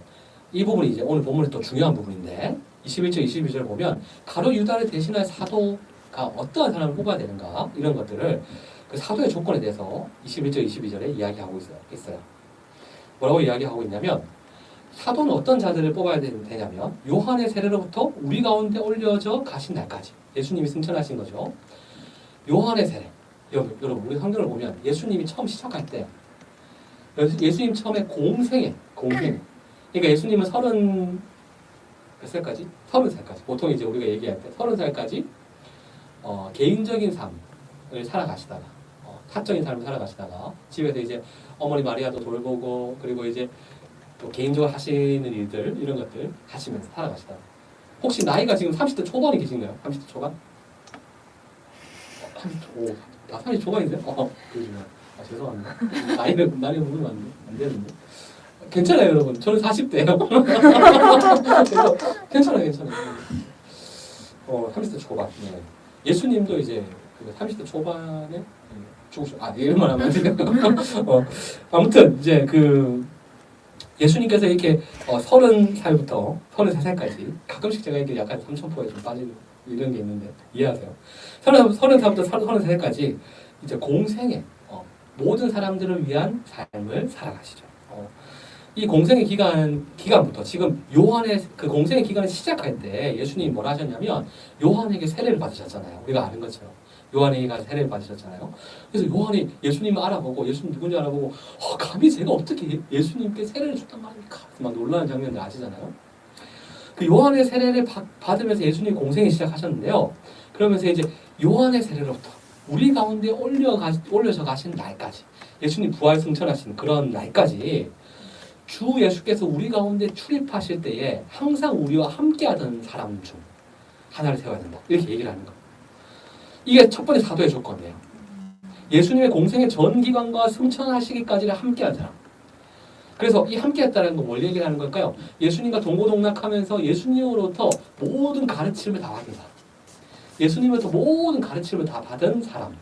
이 부분이 이제 오늘 본문의 또 중요한 부분인데, 21절, 22절을 보면 가룟 유다를 대신할 사도가 어떠한 사람을 뽑아야 되는가, 이런 것들을 그 사도의 조건에 대해서 21절, 22절에 이야기하고 있어요. 뭐라고 이야기하고 있냐면, 사도는 어떤 자들을 뽑아야 되냐면 요한의 세례로부터 우리 가운데 올려져 가신 날까지, 예수님이 승천하신 거죠. 요한의 세례. 여러분 우리 성경을 보면 예수님이 처음 시작할 때, 예수님 처음에 공생애. 그러니까 예수님은 30살까지 보통 이제 우리가 얘기할 때 30살까지 개인적인 삶을 살아가시다가, 사적인 삶을 살아가시다가 집에서 이제 어머니 마리아도 돌보고, 그리고 이제 또 개인적으로 하시는 일들, 이런 것들 하시면서 살아가시다가, 혹시 나이가 지금 30대 초반이 계신가요? 30대 초반? 30대 초반이세요? 그러시구나. 죄송합니다. 나이를 물으면 안 되는데. 괜찮아요, 여러분. 저는 40대예요. 괜찮아요. 30대 초반. 네. 예수님도 이제 30대 초반에 죽으셨. 이런 말 하면 안 돼요. 아무튼 이제 예수님께서 이렇게 30살부터 33살까지, 가끔씩 제가 이렇게 약간 삼천포에 좀 빠지는 이런 게 있는데 이해하세요? 30살부터 33살까지 이제 공생애, 모든 사람들을 위한 삶을 살아가시죠. 이 공생의 기간부터 지금 요한의 그 공생의 기간을 시작할 때 예수님이 뭘 하셨냐면 요한에게 세례를 받으셨잖아요. 우리가 아는 것처럼 요한에게 가서 세례를 받으셨잖아요. 그래서 요한이 예수님을 알아보고, 예수님 누군지 알아보고, 감히 제가 어떻게 예수님께 세례를 줬단 말입니까? 막 놀라는 장면들 아시잖아요. 그 요한의 세례를 받으면서 예수님 공생이 시작하셨는데요. 그러면서 이제 요한의 세례로부터 우리 가운데 올려져 가신 날까지, 예수님 부활 승천하신 그런 날까지 주 예수께서 우리 가운데 출입하실 때에 항상 우리와 함께하던 사람 중 하나를 세워야 된다. 이렇게 얘기를 하는 거예요. 이게 첫 번째 사도의 조건이에요. 예수님의 공생의 전 기간과 승천하시기까지를 함께한 사람. 그래서 이 함께했다는 건 뭘 얘기하는 걸까요? 예수님과 동고동락하면서 예수님으로부터 모든 가르침을 다 받은 사람. 예수님으로부터 모든 가르침을 다 받은 사람.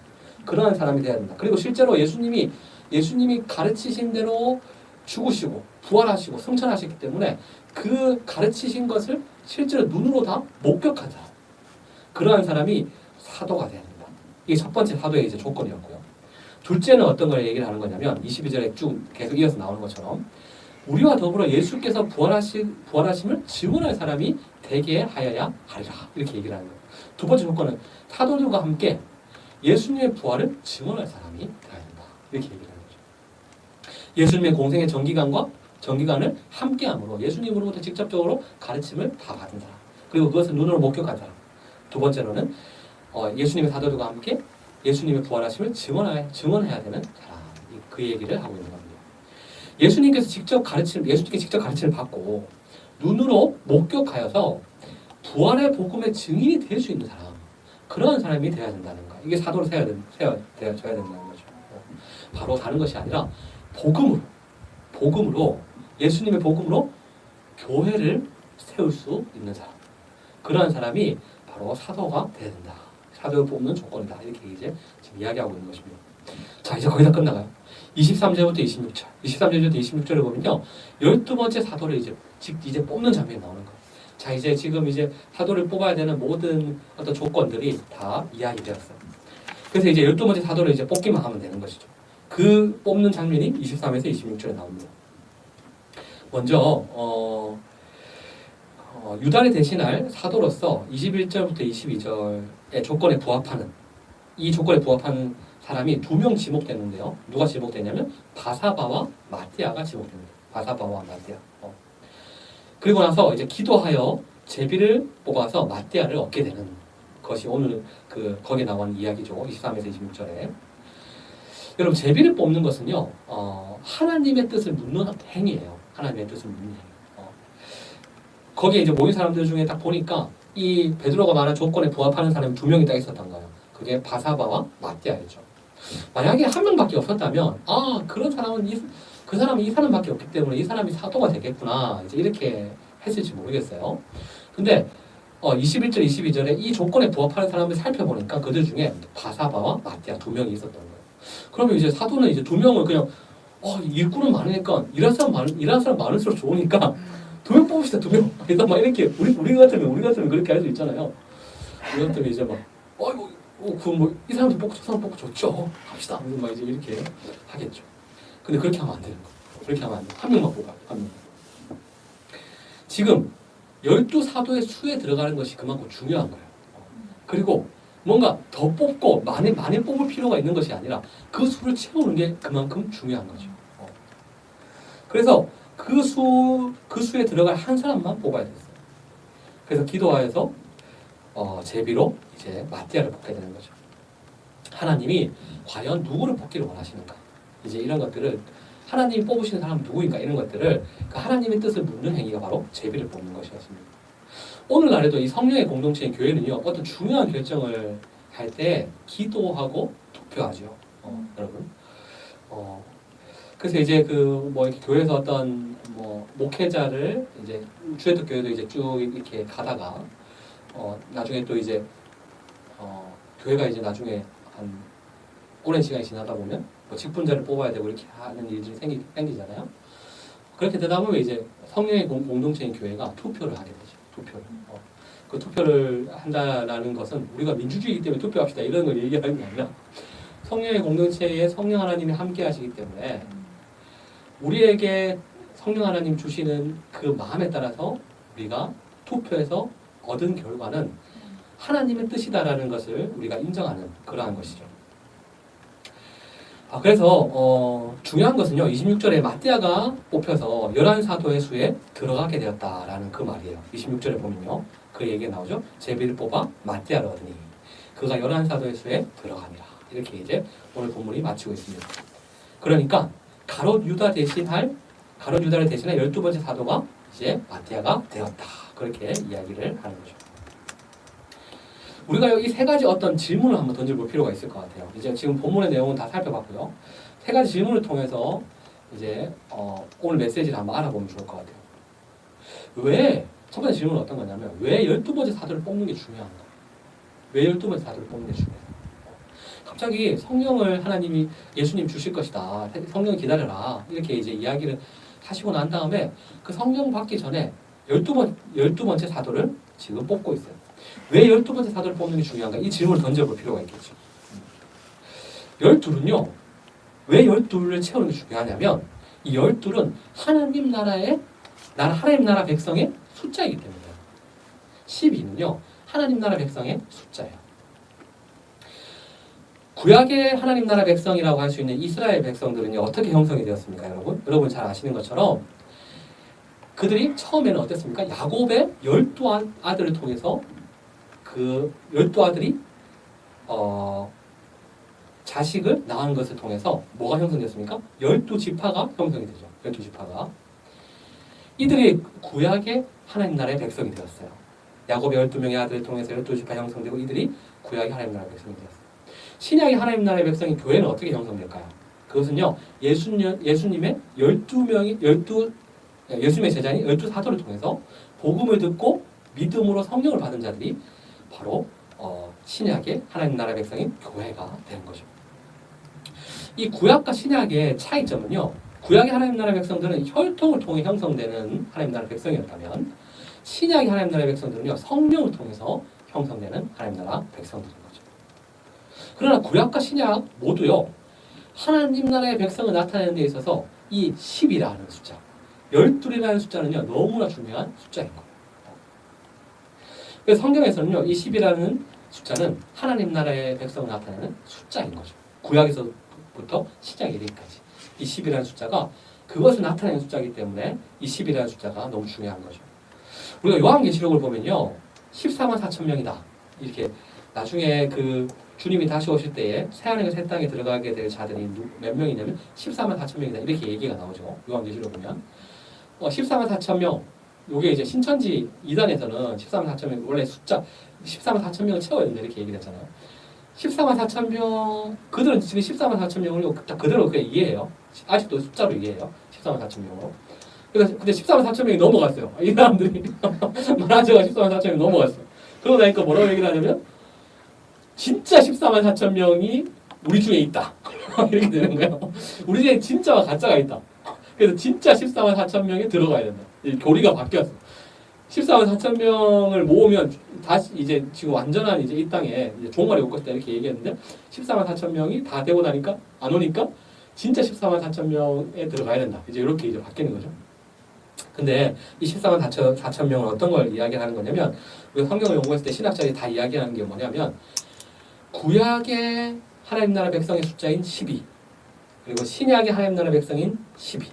그러한 사람이 되어야 된다. 그리고 실제로 예수님이 가르치신 대로 죽으시고 부활하시고 승천하셨기 때문에 그 가르치신 것을 실제로 눈으로 다 목격한 사람. 그러한 사람이 사도가 돼야 된다. 이게 첫 번째 사도의 이제 조건이었고요. 둘째는 어떤 걸 얘기를 하는 거냐면 22절에 쭉 계속 이어서 나오는 것처럼 우리와 더불어 예수께서 부활하심을 증언할 사람이 되게 하여야 하리라. 이렇게 얘기를 하는 거예요. 두 번째 조건은 사도들과 함께 예수님의 부활을 증언할 사람이 되어야 된다. 이렇게 얘기를 하는 거죠. 예수님의 공생의 정기간을 함께함으로 예수님으로부터 직접적으로 가르침을 다 받은 사람. 그리고 그것을 눈으로 목격한 사람. 두 번째로는 예수님의 사도들과 함께 예수님의 부활하심을 증언해야 되는 사람. 그 얘기를 하고 있는 겁니다. 예수님께 직접 가르침을 받고 눈으로 목격하여서 부활의 복음의 증인이 될 수 있는 사람, 그러한 사람이 되어야 된다는 거예요. 이게 사도로 되어야 된다는 거죠. 바로 다른 것이 아니라 복음으로 예수님의 복음으로 교회를 세울 수 있는 사람, 그러한 사람이 바로 사도가 되어야 된다. 사도를 뽑는 조건이다. 이렇게 이제 지금 이야기하고 있는 것입니다. 자, 이제 거의 다 끝나가요. 23절부터 26절. 23절부터 26절을 보면요. 12번째 사도를 이제 뽑는 장면이 나오는 거예요. 자, 이제 지금 이제 사도를 뽑아야 되는 모든 어떤 조건들이 다 이야기되었어요. 그래서 이제 12번째 사도를 이제 뽑기만 하면 되는 것이죠. 그 뽑는 장면이 23에서 26절에 나옵니다. 먼저 유다를 대신할 사도로서 21절부터 22절의 조건에 부합하는 사람이 2명 지목됐는데요. 누가 지목되냐면 바사바와 마띠아가 지목됩니다. 바사바와 마띠아. 그리고 나서 이제 기도하여 제비를 뽑아서 마띠아를 얻게 되는 것이 오늘 거기에 나온 이야기죠. 23에서 26절에. 여러분, 제비를 뽑는 것은요, 하나님의 뜻을 묻는 행위예요. 하나님의 뜻을 묻는 행위. 거기에 이제 모인 사람들 중에 딱 보니까 이 베드로가 말한 조건에 부합하는 사람이 2명이 딱 있었던 거예요. 그게 바사바와 마띠아였죠. 만약에 한 명밖에 없었다면, 그런 사람은 그 사람이 이 사람밖에 없기 때문에 이 사람이 사도가 되겠구나, 이제 이렇게 했을지 모르겠어요. 근데 21절, 22절에 이 조건에 부합하는 사람을 살펴보니까 그들 중에 바사바와 마띠아 2명이 있었던 거예요. 그러면 이제 사도는 이제 2명을 그냥 일꾼은 많으니까 일할 사람 많을수록 좋으니까 2명 뽑읍시다, 2명. 그래서 막 이렇게 우리 같으면 그렇게 할 수 있잖아요. 우리 같으면 이제 막 이 사람도 뽑고 저 사람 뽑고 좋죠. 합시다. 막 이제 이렇게 하겠죠. 근데 그렇게 하면 안 되는 거예요. 그렇게 하면 안 돼요. 한 명만 뽑아요. 한 명. 지금 12사도의 수에 들어가는 것이 그만큼 중요한 거예요. 그리고 뭔가 더 뽑고 많이 뽑을 필요가 있는 것이 아니라 그 수를 채우는 게 그만큼 중요한 거죠. 그래서 그 수에 들어갈 한 사람만 뽑아야 됐어요. 그래서 기도하여서 제비로 이제 마띠아를 뽑게 되는 거죠. 하나님이 과연 누구를 뽑기를 원하시는가? 이제 이런 것들을 하나님이 뽑으시는 사람은 누구인가? 이런 것들을 그 하나님의 뜻을 묻는 행위가 바로 제비를 뽑는 것이었습니다. 오늘날에도 이 성령의 공동체인 교회는요, 어떤 중요한 결정을 할 때 기도하고 투표하죠. 여러분. 그래서 이제 이렇게 교회에서 어떤 목회자를 이제 주회도 교회도 이제 쭉 이렇게 가다가 나중에 또 이제 교회가 이제 나중에 한 오랜 시간이 지나다 보면 직분자를 뽑아야 되고 이렇게 하는 일들이 생기잖아요. 그렇게 되다 보면 이제 성령의 공동체인 교회가 투표를 하게 되죠. 투표를. 그 투표를 한다라는 것은 우리가 민주주의이기 때문에 투표합시다 이런 걸 얘기하는 게 아니라 성령의 공동체에 성령 하나님이 함께 하시기 때문에 우리에게 성령 하나님 주시는 그 마음에 따라서 우리가 투표해서 얻은 결과는 하나님의 뜻이다라는 것을 우리가 인정하는 그러한 것이죠. 그래서 중요한 것은요, 26절에 마띠아가 뽑혀서 11사도의 수에 들어가게 되었다라는 그 말이에요. 26절에 보면요, 그 얘기가 나오죠. 제비를 뽑아 마띠아를 얻으니 그가 11사도의 수에 들어가니라. 이렇게 이제 오늘 본문이 마치고 있습니다. 그러니까 가롯 유다를 대신할 12번째 사도가 이제 마띠아가 되었다. 그렇게 이야기를 하는 거죠. 우리가 이 세 가지 어떤 질문을 한번 던져볼 필요가 있을 것 같아요. 이제 지금 본문의 내용은 다 살펴봤고요. 세 가지 질문을 통해서 이제 오늘 메시지를 한번 알아보면 좋을 것 같아요. 첫 번째 질문은 어떤 거냐면 왜 12번째 사도를 뽑는 게 중요한가? 왜 12번째 사도를 뽑는 게 중요해요? 갑자기 성령을 하나님이 예수님 주실 것이다. 성령 기다려라. 이렇게 이제 이야기를 하시고 난 다음에 그 성령 받기 전에 12번째 사도를 지금 뽑고 있어요. 왜 12번째 사도를 뽑는 게 중요한가? 이 질문을 던져볼 필요가 있겠죠. 12는요, 왜 12를 채우는 게 중요하냐면 이 12는 하나님 하나님 나라 백성의 숫자이기 때문이에요. 12는요. 하나님 나라 백성의 숫자예요. 구약의 하나님 나라 백성이라고 할 수 있는 이스라엘 백성들은요. 어떻게 형성이 되었습니까, 여러분? 여러분 잘 아시는 것처럼 그들이 처음에는 어땠습니까? 야곱의 12아들을 통해서 그 12아들이 자식을 낳은 것을 통해서 뭐가 형성됐습니까? 12지파가 형성이 되죠. 12지파가. 이들이 구약의 하나님 나라의 백성이 되었어요. 야곱의 12명의 아들을 통해서 12지파 형성되고 이들이 구약의 하나님 나라의 백성이 되었어요. 신약의 하나님 나라의 백성인 교회는 어떻게 형성될까요? 그것은요. 예수님의 12예수님의 제자인 12사도를 통해서 복음을 듣고 믿음으로 성령을 받은 자들이 바로 신약의 하나님 나라의 백성인 교회가 되는 거죠. 이 구약과 신약의 차이점은요. 구약의 하나님 나라의 백성들은 혈통을 통해 형성되는 하나님 나라의 백성이었다면 신약의 하나님 나라의 백성들은요. 성령을 통해서 형성되는 하나님 나라 백성들인 거죠. 그러나 구약과 신약 모두요. 하나님 나라의 백성을 나타내는 데 있어서 이 10이라는 숫자, 12이라는 숫자는요. 너무나 중요한 숫자인 거예요. 그래서 성경에서는요. 이 10이라는 숫자는 하나님 나라의 백성을 나타내는 숫자인 거죠. 구약에서부터 신약 이르기까지 이 10이라는 숫자가 그것을 나타내는 숫자이기 때문에 이 10이라는 숫자가 너무 중요한 거죠. 우리가 요한계시록을 보면요. 14만 4천 명이다. 이렇게 나중에 그 주님이 다시 오실 때에 새하늘과 새 땅에 들어가게 될 자들이 몇 명이냐면 14만 4천 명이다. 이렇게 얘기가 나오죠. 요한계시록 보면 14만 4천 명. 요게 이제 신천지 2단에서는 14만 4천 명 원래 숫자 14만 4천 명을 채워야 된다 이렇게 얘기를 했잖아요. 14만 4천 명 그들은 지금 14만 4천 명을 딱 그대로 그냥 이해해요. 아직도 숫자로 이해해요. 14만 4천 명으로. 그래서 근데 14만 4천 명이 넘어갔어요. 이 사람들이 만화제가 14만 4천 명이 넘어갔어. 그러고 나니까 뭐라고 얘기를 하냐면 진짜 14만 4천 명이 우리 중에 있다. 이렇게 되는 거예요. 우리 중에 진짜와 가짜가 있다. 그래서 진짜 14만 4천 명이 들어가야 된다. 교리가 바뀌었어. 14만 4천 명을 모으면 다시 이제 지금 완전한 이제 이 땅에 이제 종말이 올 것이다 이렇게 얘기했는데 14만 4천 명이 다 되고 나니까 안 오니까 진짜 14만 4천 명에 들어가야 된다. 이제 이렇게 이제 바뀌는 거죠. 근데 이 14만 4천 명은 어떤 걸 이야기하는 거냐면 우리가 성경을 연구했을 때 신학자들이 다 이야기하는 게 뭐냐면 구약의 하나님 나라 백성의 숫자인 12 그리고 신약의 하나님 나라 백성인 12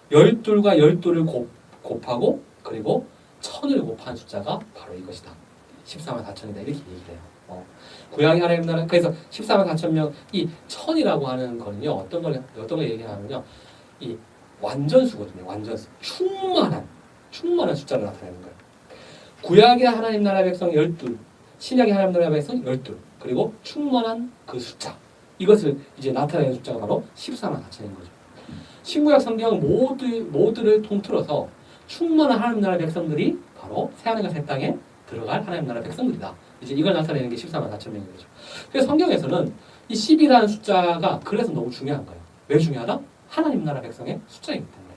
12과 12를 곱하고 그리고 1000을 곱한 숫자가 바로 이것이다. 14만 4천이다. 이렇게 얘기를 해요. 구약의 하나님 나라 그래서 14만 4천 명 이 1000이라고 하는 거는요. 어떤 걸 얘기하냐면요. 이 완전수거든요. 완전수. 충만한 숫자를 나타내는 거예요. 구약의 하나님 나라 백성 12, 신약의 하나님 나라 백성 12, 그리고 충만한 그 숫자. 이것을 이제 나타내는 숫자가 바로 14만 4천인 거죠. 신구약 성경 모두를 통틀어서 충만한 하나님 나라 백성들이 바로 새하늘과 새 땅에 들어갈 하나님 나라 백성들이다. 이제 이걸 나타내는 게 14만 4천 명인 거죠. 그래서 성경에서는 이 10이라는 숫자가 그래서 너무 중요한 거예요. 왜 중요하다? 하나님 나라 백성의 숫자이기 때문에.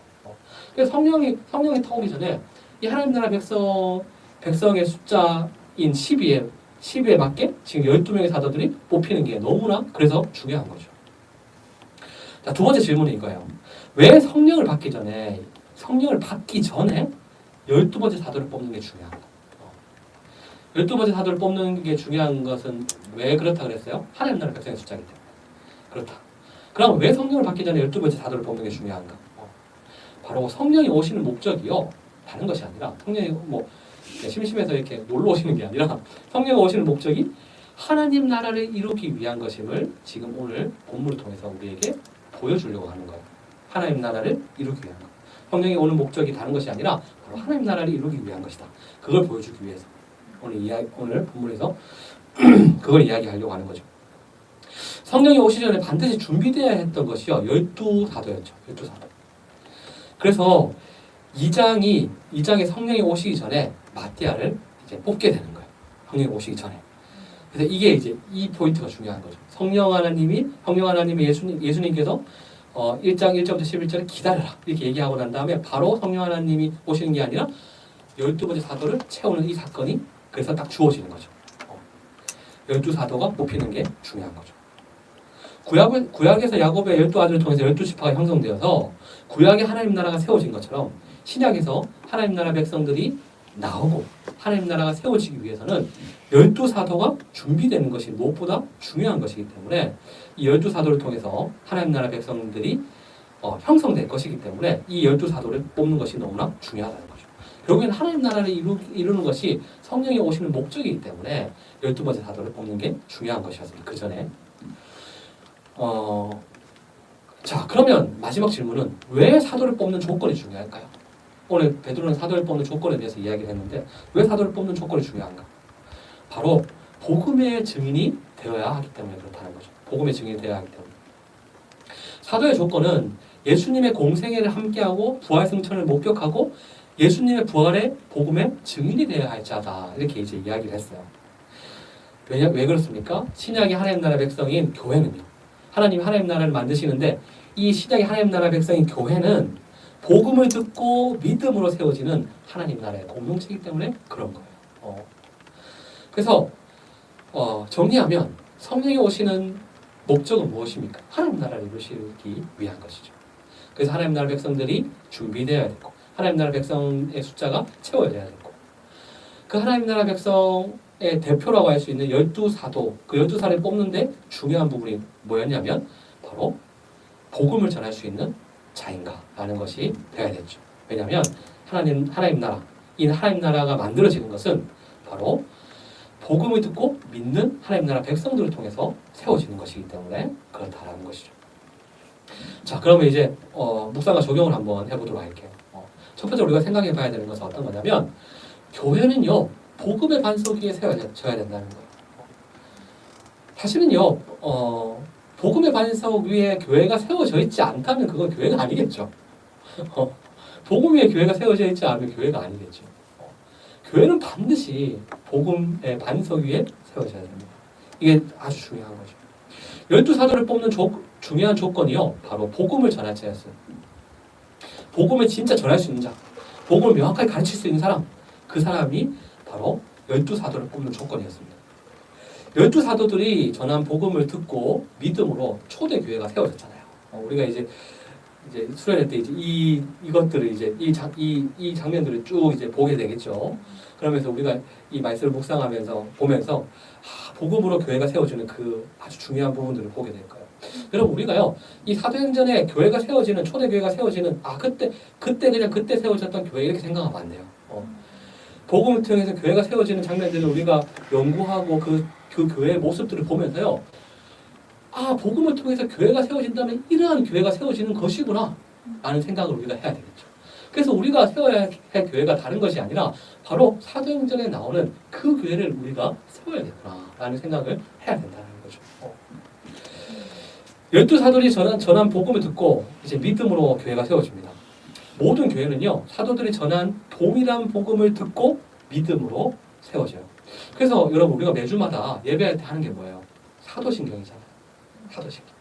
그래서 성령이 타오기 전에 이 하나님 나라 백성의 숫자인 12에 맞게 지금 12명의 사도들이 뽑히는 게 너무나 그래서 중요한 거죠. 자, 두 번째 질문은 이거예요. 왜 성령을 받기 전에 12번째 사도를 뽑는 게 중요한가? 12번째 사도를 뽑는 게 중요한 것은 왜 그렇다 그랬어요? 하나님 나라 백성의 숫자이기 때문에. 그렇다. 그럼 왜 성령을 받기 전에 12번째 사도를 뽑는 게 중요한가? 바로 성령이 오시는 목적이요. 다른 것이 아니라 성령이 심심해서 이렇게 놀러 오시는 게 아니라 성령이 오시는 목적이 하나님 나라를 이루기 위한 것임을 지금 오늘 본문을 통해서 우리에게 보여주려고 하는 거예요. 하나님 나라를 이루기 위한 것. 성령이 오는 목적이 다른 것이 아니라 바로 하나님 나라를 이루기 위한 것이다. 그걸 보여주기 위해서 오늘 본문에서 그걸 이야기하려고 하는 거죠. 성령이 오시기 전에 반드시 준비되어야 했던 것이요. 12사도였죠. 12사도. 그래서 2장에 성령이 오시기 전에 마띠아를 이제 뽑게 되는 거예요. 성령이 오시기 전에. 그래서 이게 이제 이 포인트가 중요한 거죠. 성령 하나님이 예수님께서 1장 1절부터 11절에 기다려라 이렇게 얘기하고 난 다음에 바로 성령 하나님이 오시는 게 아니라 12번째 사도를 채우는 이 사건이 그래서 딱 주어지는 거죠. 12사도가 뽑히는 게 중요한 거죠. 구약에서 야곱의 12아들을 통해서 12지파가 형성되어서 구약의 하나님 나라가 세워진 것처럼 신약에서 하나님 나라 백성들이 나오고 하나님 나라가 세워지기 위해서는 12사도가 준비되는 것이 무엇보다 중요한 것이기 때문에 이 12사도를 통해서 하나님 나라 백성들이 형성될 것이기 때문에 이 12사도를 뽑는 것이 너무나 중요하다는 거죠. 결국엔 하나님 나라를 이루는 것이 성령이 오시는 목적이기 때문에 12번째 사도를 뽑는 게 중요한 것이었습니다. 그 전에. 자, 그러면 마지막 질문은 왜 사도를 뽑는 조건이 중요할까요? 오늘 베드로는 사도를 뽑는 조건에 대해서 이야기를 했는데 왜 사도를 뽑는 조건이 중요한가? 바로 복음의 증인이 되어야 하기 때문에 그렇다는 거죠. 복음의 증인이 되어야 하기 때문에. 사도의 조건은 예수님의 공생애를 함께하고 부활 승천을 목격하고 예수님의 부활의 복음의 증인이 되어야 할 자다. 이렇게 이제 이야기를 했어요. 왜 그렇습니까? 신약의 하나님 나라 백성인 교회는요. 하나님이 하나님 나라를 만드시는데 이 신약의 하나님 나라 백성인 교회는 복음을 듣고 믿음으로 세워지는 하나님 나라의 공동체이기 때문에 그런 거예요. 그래서 정리하면 성령이 오시는 목적은 무엇입니까? 하나님 나라를 이루시기 위한 것이죠. 그래서 하나님 나라 백성들이 준비되어야 되고 하나님 나라 백성의 숫자가 채워져야 되고 그 하나님 나라 백성의 대표라고 할 수 있는 12사도 그 12사도를 뽑는데 중요한 부분이 뭐였냐면 바로 복음을 전할 수 있는 자인가라는 것이 되어야 됐죠. 왜냐하면 하나님 나라 이 하나님 나라가 만들어지는 것은 바로 복음을 듣고 믿는 하나님 나라 백성들을 통해서 세워지는 것이기 때문에 그렇다라는 것이죠. 자, 그러면 이제 묵상과 적용을 한번 해보도록 할게요. 첫 번째 우리가 생각해 봐야 되는 것은 어떤 거냐면 교회는요 복음의 반석 위에 세워져야 된다는 거예요. 사실은요 복음의 반석 위에 교회가 세워져 있지 않다면 그건 교회가 아니겠죠. 복음 위에 교회가 세워져 있지 않으면 교회가 아니겠죠. 교회는 반드시 복음의 반석 위에 세워져야 됩니다. 이게 아주 중요한 거죠. 12사도를 뽑는 중요한 조건이요 바로 복음을 전할 자였어요. 복음을 진짜 전할 수 있는 자, 복음을 명확하게 가르칠 수 있는 사람, 그 사람이 바로 12사도를 뽑는 조건이었습니다. 12사도들이 전한 복음을 듣고 믿음으로 초대교회가 세워졌잖아요. 우리가 이제 수련회 때 이제 이것들을 이제 이 장면들을 쭉 이제 보게 되겠죠. 그러면서 우리가 이 말씀을 묵상하면서 보면서 복음으로 교회가 세워지는 그 아주 중요한 부분들을 보게 될 거예요. 여러분 우리가요 이 사도행전에 교회가 세워지는 초대교회가 세워지는 그때 세워졌던 교회 이렇게 생각하면 안 돼요. 복음을 통해서 교회가 세워지는 장면들을 우리가 연구하고 그 교회의 모습들을 보면서요 복음을 통해서 교회가 세워진다면 이러한 교회가 세워지는 것이구나 라는 생각을 우리가 해야 되겠죠. 그래서 우리가 세워야 할 교회가 다른 것이 아니라 바로 사도행전에 나오는 그 교회를 우리가 세워야겠구나 라는 생각을 해야 된다는 거죠. 12사도들이 전한 복음을 듣고 이제 믿음으로 교회가 세워집니다. 모든 교회는요 사도들이 전한 동일한 복음을 듣고 믿음으로 세워져요. 그래서 여러분 우리가 매주마다 예배할 때 하는 게 뭐예요? 사도신경이잖아요. 사도신경.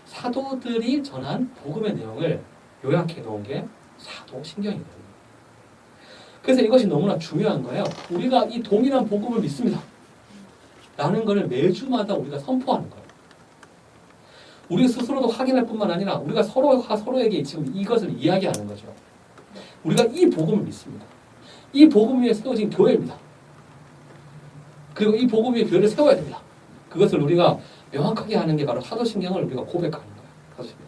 사도들이 전한 복음의 내용을 요약해 놓은 게 사도신경이거든요. 그래서 이것이 너무나 중요한 거예요. 우리가 이 동일한 복음을 믿습니다. 라는 것을 매주마다 우리가 선포하는 거예요. 우리 스스로도 확인할 뿐만 아니라 우리가 서로에게 지금 이것을 이야기하는 거죠. 우리가 이 복음을 믿습니다. 이 복음 위에 세워진 교회입니다. 그리고 이 복음 위에 교회를 세워야 됩니다. 그것을 우리가 명확하게 하는 게 바로 사도신경을 우리가 고백하는 거예요. 사도신경.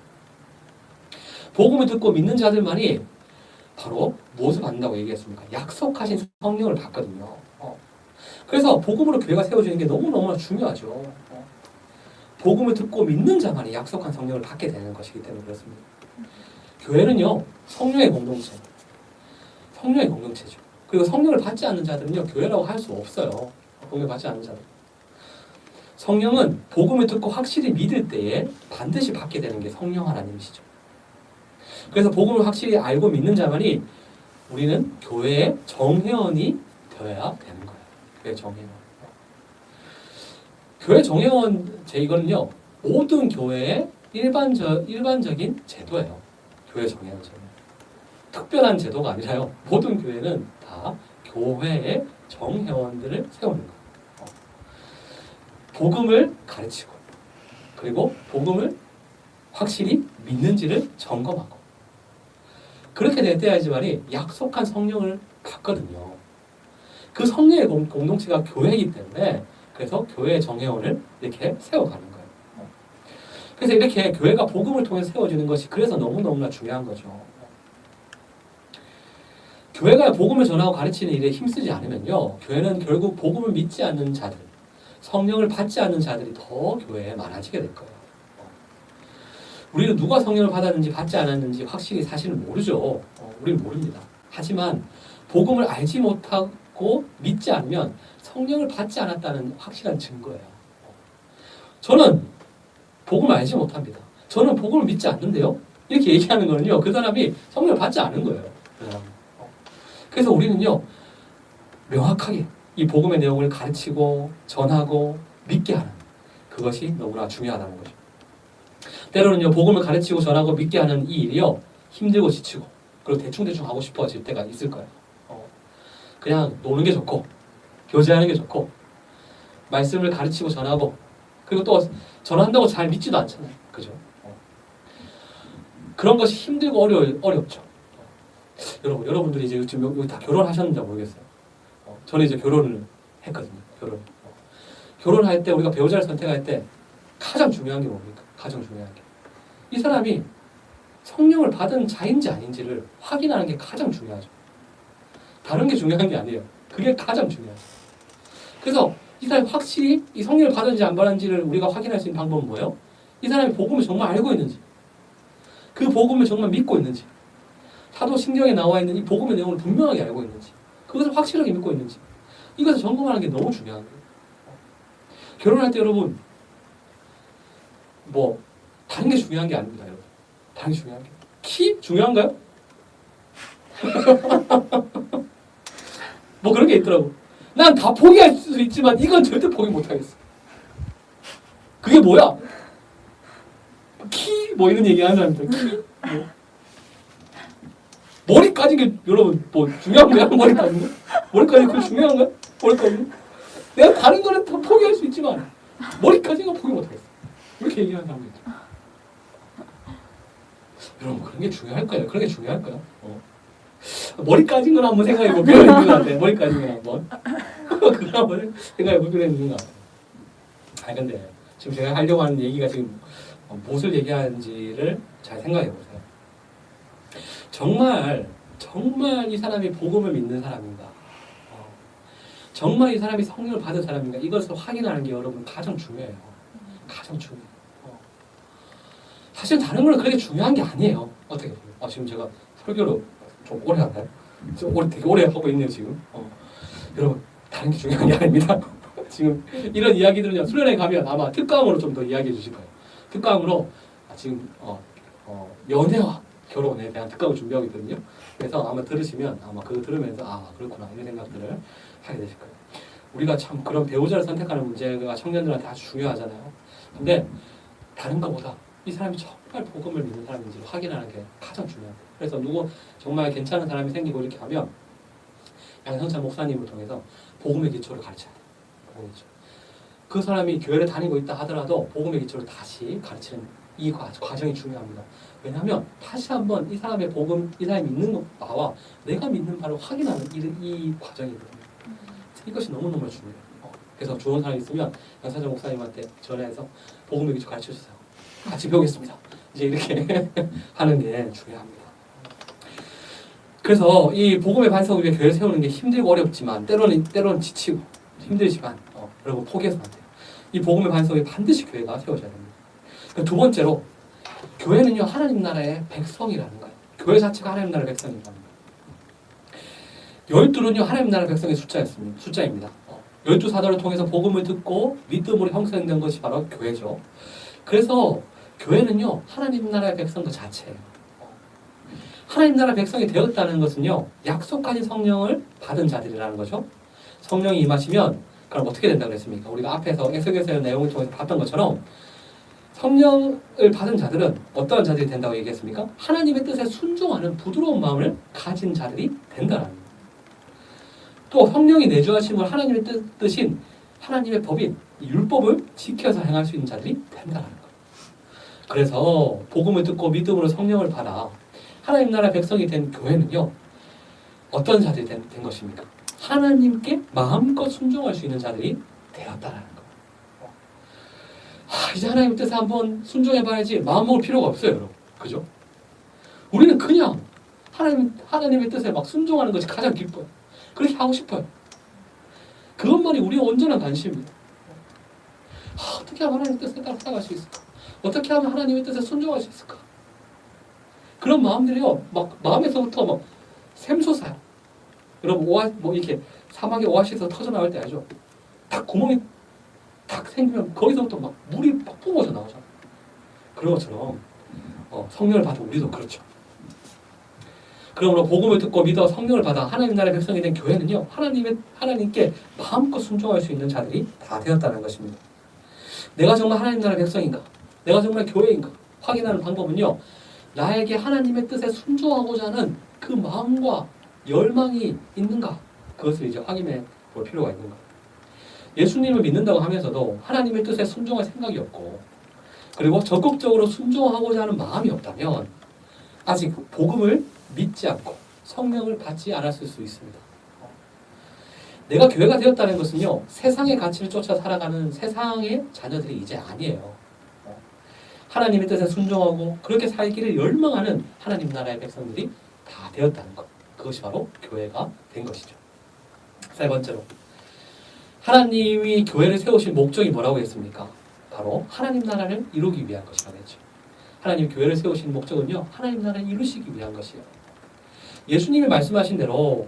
복음을 듣고 믿는 자들만이 바로 무엇을 받는다고 얘기했습니까? 약속하신 성령을 받거든요. 그래서 복음으로 교회가 세워지는 게 너무너무나 중요하죠. 복음을 듣고 믿는 자만이 약속한 성령을 받게 되는 것이기 때문에 그렇습니다. 교회는요 성령의 공동체, 성령의 공동체죠. 그리고 성령을 받지 않는 자들은요 교회라고 할 수 없어요. 성령을 받지 않는 자들. 성령은 복음을 듣고 확실히 믿을 때에 반드시 받게 되는 게 성령 하나님이시죠. 그래서 복음을 확실히 알고 믿는 자만이 우리는 교회의 정회원이 되어야 되는 거예요. 교회 정회원. 교회 정회원 이거는요 모든 교회의 일반적인 제도예요. 교회 정회원 제도. 특별한 제도가 아니라요. 모든 교회는 다 교회의 정회원들을 세우는 거예요. 복음을 가르치고 그리고 복음을 확실히 믿는지를 점검하고 그렇게 돼야지만이 약속한 성령을 받거든요. 그 성령의 공동체가 교회이기 때문에 그래서 교회의 정회원을 이렇게 세워가는 거예요. 그래서 이렇게 교회가 복음을 통해서 세워지는 것이 그래서 너무너무나 중요한 거죠. 교회가 복음을 전하고 가르치는 일에 힘쓰지 않으면요, 교회는 결국 복음을 믿지 않는 자들, 성령을 받지 않는 자들이 더 교회에 많아지게 될 거예요. 우리는 누가 성령을 받았는지 받지 않았는지 확실히 사실은 모르죠. 우리는 모릅니다. 하지만 복음을 알지 못하고 믿지 않으면 성령을 받지 않았다는 확실한 증거예요. 저는 복음을 알지 못합니다. 저는 복음을 믿지 않는데요. 이렇게 얘기하는 거는요, 그 사람이 성령을 받지 않은 거예요. 그래서 우리는요, 명확하게 이 복음의 내용을 가르치고 전하고 믿게 하는 그것이 너무나 중요하다는 거죠. 때로는요, 복음을 가르치고 전하고 믿게 하는 이 일이요, 힘들고 지치고 그리고 대충대충 하고 싶어질 때가 있을 거예요. 그냥 노는 게 좋고 교제하는 게 좋고 말씀을 가르치고 전하고 그리고 또 전한다고 잘 믿지도 않잖아요. 그죠? 그런 것이 힘들고 어렵죠. 여러분들이 이제 지금 여기 다 결혼하셨는지 모르겠어요. 저는 이제 결혼을 했거든요. 결혼할 때 우리가 배우자를 선택할 때 가장 중요한 게 뭡니까? 가장 중요한 게 이 사람이 성령을 받은 자인지 아닌지를 확인하는 게 가장 중요하죠. 다른 게 중요한 게 아니에요. 그게 가장 중요하죠. 그래서 이 사람이 확실히 이 성령을 받은지 안 받은지를 우리가 확인할 수 있는 방법은 뭐예요? 이 사람이 복음을 정말 알고 있는지, 그 복음을 정말 믿고 있는지, 사도신경에 나와 있는 이 복음의 내용을 분명하게 알고 있는지, 그것을 확실하게 믿고 있는지, 이것을 점검하는 게 너무 중요한 거예요. 결혼할 때 여러분, 뭐 다른 게 중요한 게 아닙니다, 여러분. 다른 게 중요한 게 키 중요한가요? 뭐 그런 게 있더라고. 난 다 포기할 수 있지만 이건 절대 포기 못 하겠어. 그게 뭐야? 키 뭐 이런 얘기하는 사람들 키 뭐. 머리 까진 게 여러분 뭐 중요한 거야? 머리 까진 거? 머리 까진 거 중요한 거야? 머리 까진 거? 내가 다른 거는 다 포기할 수 있지만 머리 까진 거 포기 못 하겠어. 이렇게 얘기하는 사람들 있죠. 여러분 그런 게 중요할까요? 그런 게 중요할까요? 머리 까진 건 한번 생각해볼 필요가 있는 것 같아요. 머리 까진 건 한번. 그걸 한번 생각해볼 필요가 있는 것 같아요. 아니 근데 지금 제가 하려고 하는 얘기가 지금 무엇을 얘기하는지를 잘 생각해보세요. 정말 이 사람이 복음을 믿는 사람인가? 정말 이 사람이 성령을 받은 사람인가? 이것을 확인하는 게 여러분 가장 중요해요. 가장 중요해요. 사실 다른 건 그렇게 중요한 게 아니에요. 어떻게 보면. 지금 제가 설교를 좀 오래 하나요? 되게 오래 하고 있네요 지금. 여러분 다른 게 중요한 게 아닙니다. 지금 이런 이야기들은요 수련회 가면 아마 특강으로 좀 더 이야기해 주실 거예요. 특강으로 지금 연애와 결혼에 대한 특강을 준비하고 있거든요. 그래서 아마 들으시면 아마 그거 들으면서 그렇구나 이런 생각들을 하게 되실 거예요. 우리가 참 그런 배우자를 선택하는 문제가 청년들한테 아주 중요하잖아요. 근데 다른 것보다 이 사람이 정말 복음을 믿는 사람인지 확인하는 게 가장 중요해요. 그래서 정말 괜찮은 사람이 생기고 이렇게 하면 양성찬 목사님을 통해서 복음의 기초를 가르쳐야 돼요. 복음의 기초. 그 사람이 교회를 다니고 있다 하더라도 복음의 기초를 다시 가르치는 이 과정이 중요합니다. 왜냐하면 다시 한번 이 사람의 복음, 이 사람이 믿는 바와 내가 믿는 바를 확인하는 이 과정이거든요. 이것이 너무너무 중요해요. 그래서 좋은 사람이 있으면 양성찬 목사님한테 전화해서 복음의 기초 가르쳐주세요. 같이 배우겠습니다. 이제 이렇게 하는 게 중요합니다. 그래서 이 복음의 반석 위에 교회 세우는 게 힘들고 어렵지만 때로는 지치고 힘들지만 여러분 포기해서 안 돼요. 이 복음의 반석 위에 반드시 교회가 세워져야 됩니다. 두 번째로 교회는요 하나님 나라의 백성이라는 거예요. 교회 자체가 하나님 나라의 백성이라는 거예요. 12는요 하나님 나라의 백성의 숫자입니다. 12사도를 통해서 복음을 듣고 믿음으로 형성된 것이 바로 교회죠. 그래서 교회는요 하나님 나라의 백성 그 자체예요. 하나님 나라 백성이 되었다는 것은요 약속하신 성령을 받은 자들이라는 거죠. 성령이 임하시면 그럼 어떻게 된다고 그랬습니까? 우리가 앞에서 에스겔서의 내용을 통해서 봤던 것처럼 성령을 받은 자들은 어떠한 자들이 된다고 얘기했습니까? 하나님의 뜻에 순종하는 부드러운 마음을 가진 자들이 된다는 거예요. 또 성령이 내주하신 걸 하나님의 뜻인 하나님의 법인 율법을 지켜서 행할 수 있는 자들이 된다는 거예요. 그래서 복음을 듣고 믿음으로 성령을 받아 하나님 나라 백성이 된 교회는요. 어떤 자들이 된 것입니까? 하나님께 마음껏 순종할 수 있는 자들이 되었다라는 거. 이제 하나님의 뜻에 한번 순종해봐야지 마음 먹을 필요가 없어요, 여러분. 그죠? 우리는 그냥 하나님의 뜻에 막 순종하는 것이 가장 기뻐요. 그렇게 하고 싶어요. 그것만이 우리의 온전한 관심이에요. 어떻게 하면 하나님의 뜻에 따라 살아갈 수 있을까? 어떻게 하면 하나님의 뜻에 순종할 수 있을까? 그런 마음들이요, 막 마음에서부터 막 샘솟아요. 여러분 이렇게 사막의 오아시스에서 터져 나올 때 알죠? 딱 구멍이 딱 생기면 거기서부터 막 물이 막 뿜어져 나오잖아. 그런 것처럼 성령을 받은 우리도 그렇죠. 그러므로 복음을 듣고 믿어 성령을 받아 하나님 나라의 백성이 된 교회는요, 하나님께 마음껏 순종할 수 있는 자들이 다 되었다는 것입니다. 내가 정말 하나님 나라의 백성인가? 내가 정말 교회인가? 확인하는 방법은요, 나에게 하나님의 뜻에 순종하고자 하는 그 마음과 열망이 있는가? 그것을 이제 확인해 볼 필요가 있는 거예요. 예수님을 믿는다고 하면서도 하나님의 뜻에 순종할 생각이 없고, 그리고 적극적으로 순종하고자 하는 마음이 없다면 아직 복음을 믿지 않고 성령을 받지 않았을 수 있습니다. 내가 교회가 되었다는 것은요, 세상의 가치를 쫓아 살아가는 세상의 자녀들이 이제 아니에요. 하나님의 뜻에 순종하고 그렇게 살기를 열망하는 하나님 나라의 백성들이 다 되었다는 것. 그것이 바로 교회가 된 것이죠. 세 번째로, 하나님이 교회를 세우신 목적이 뭐라고 했습니까? 바로 하나님 나라를 이루기 위한 것이라고 했죠. 하나님 교회를 세우신 목적은요, 하나님 나라를 이루시기 위한 것이에요. 예수님이 말씀하신 대로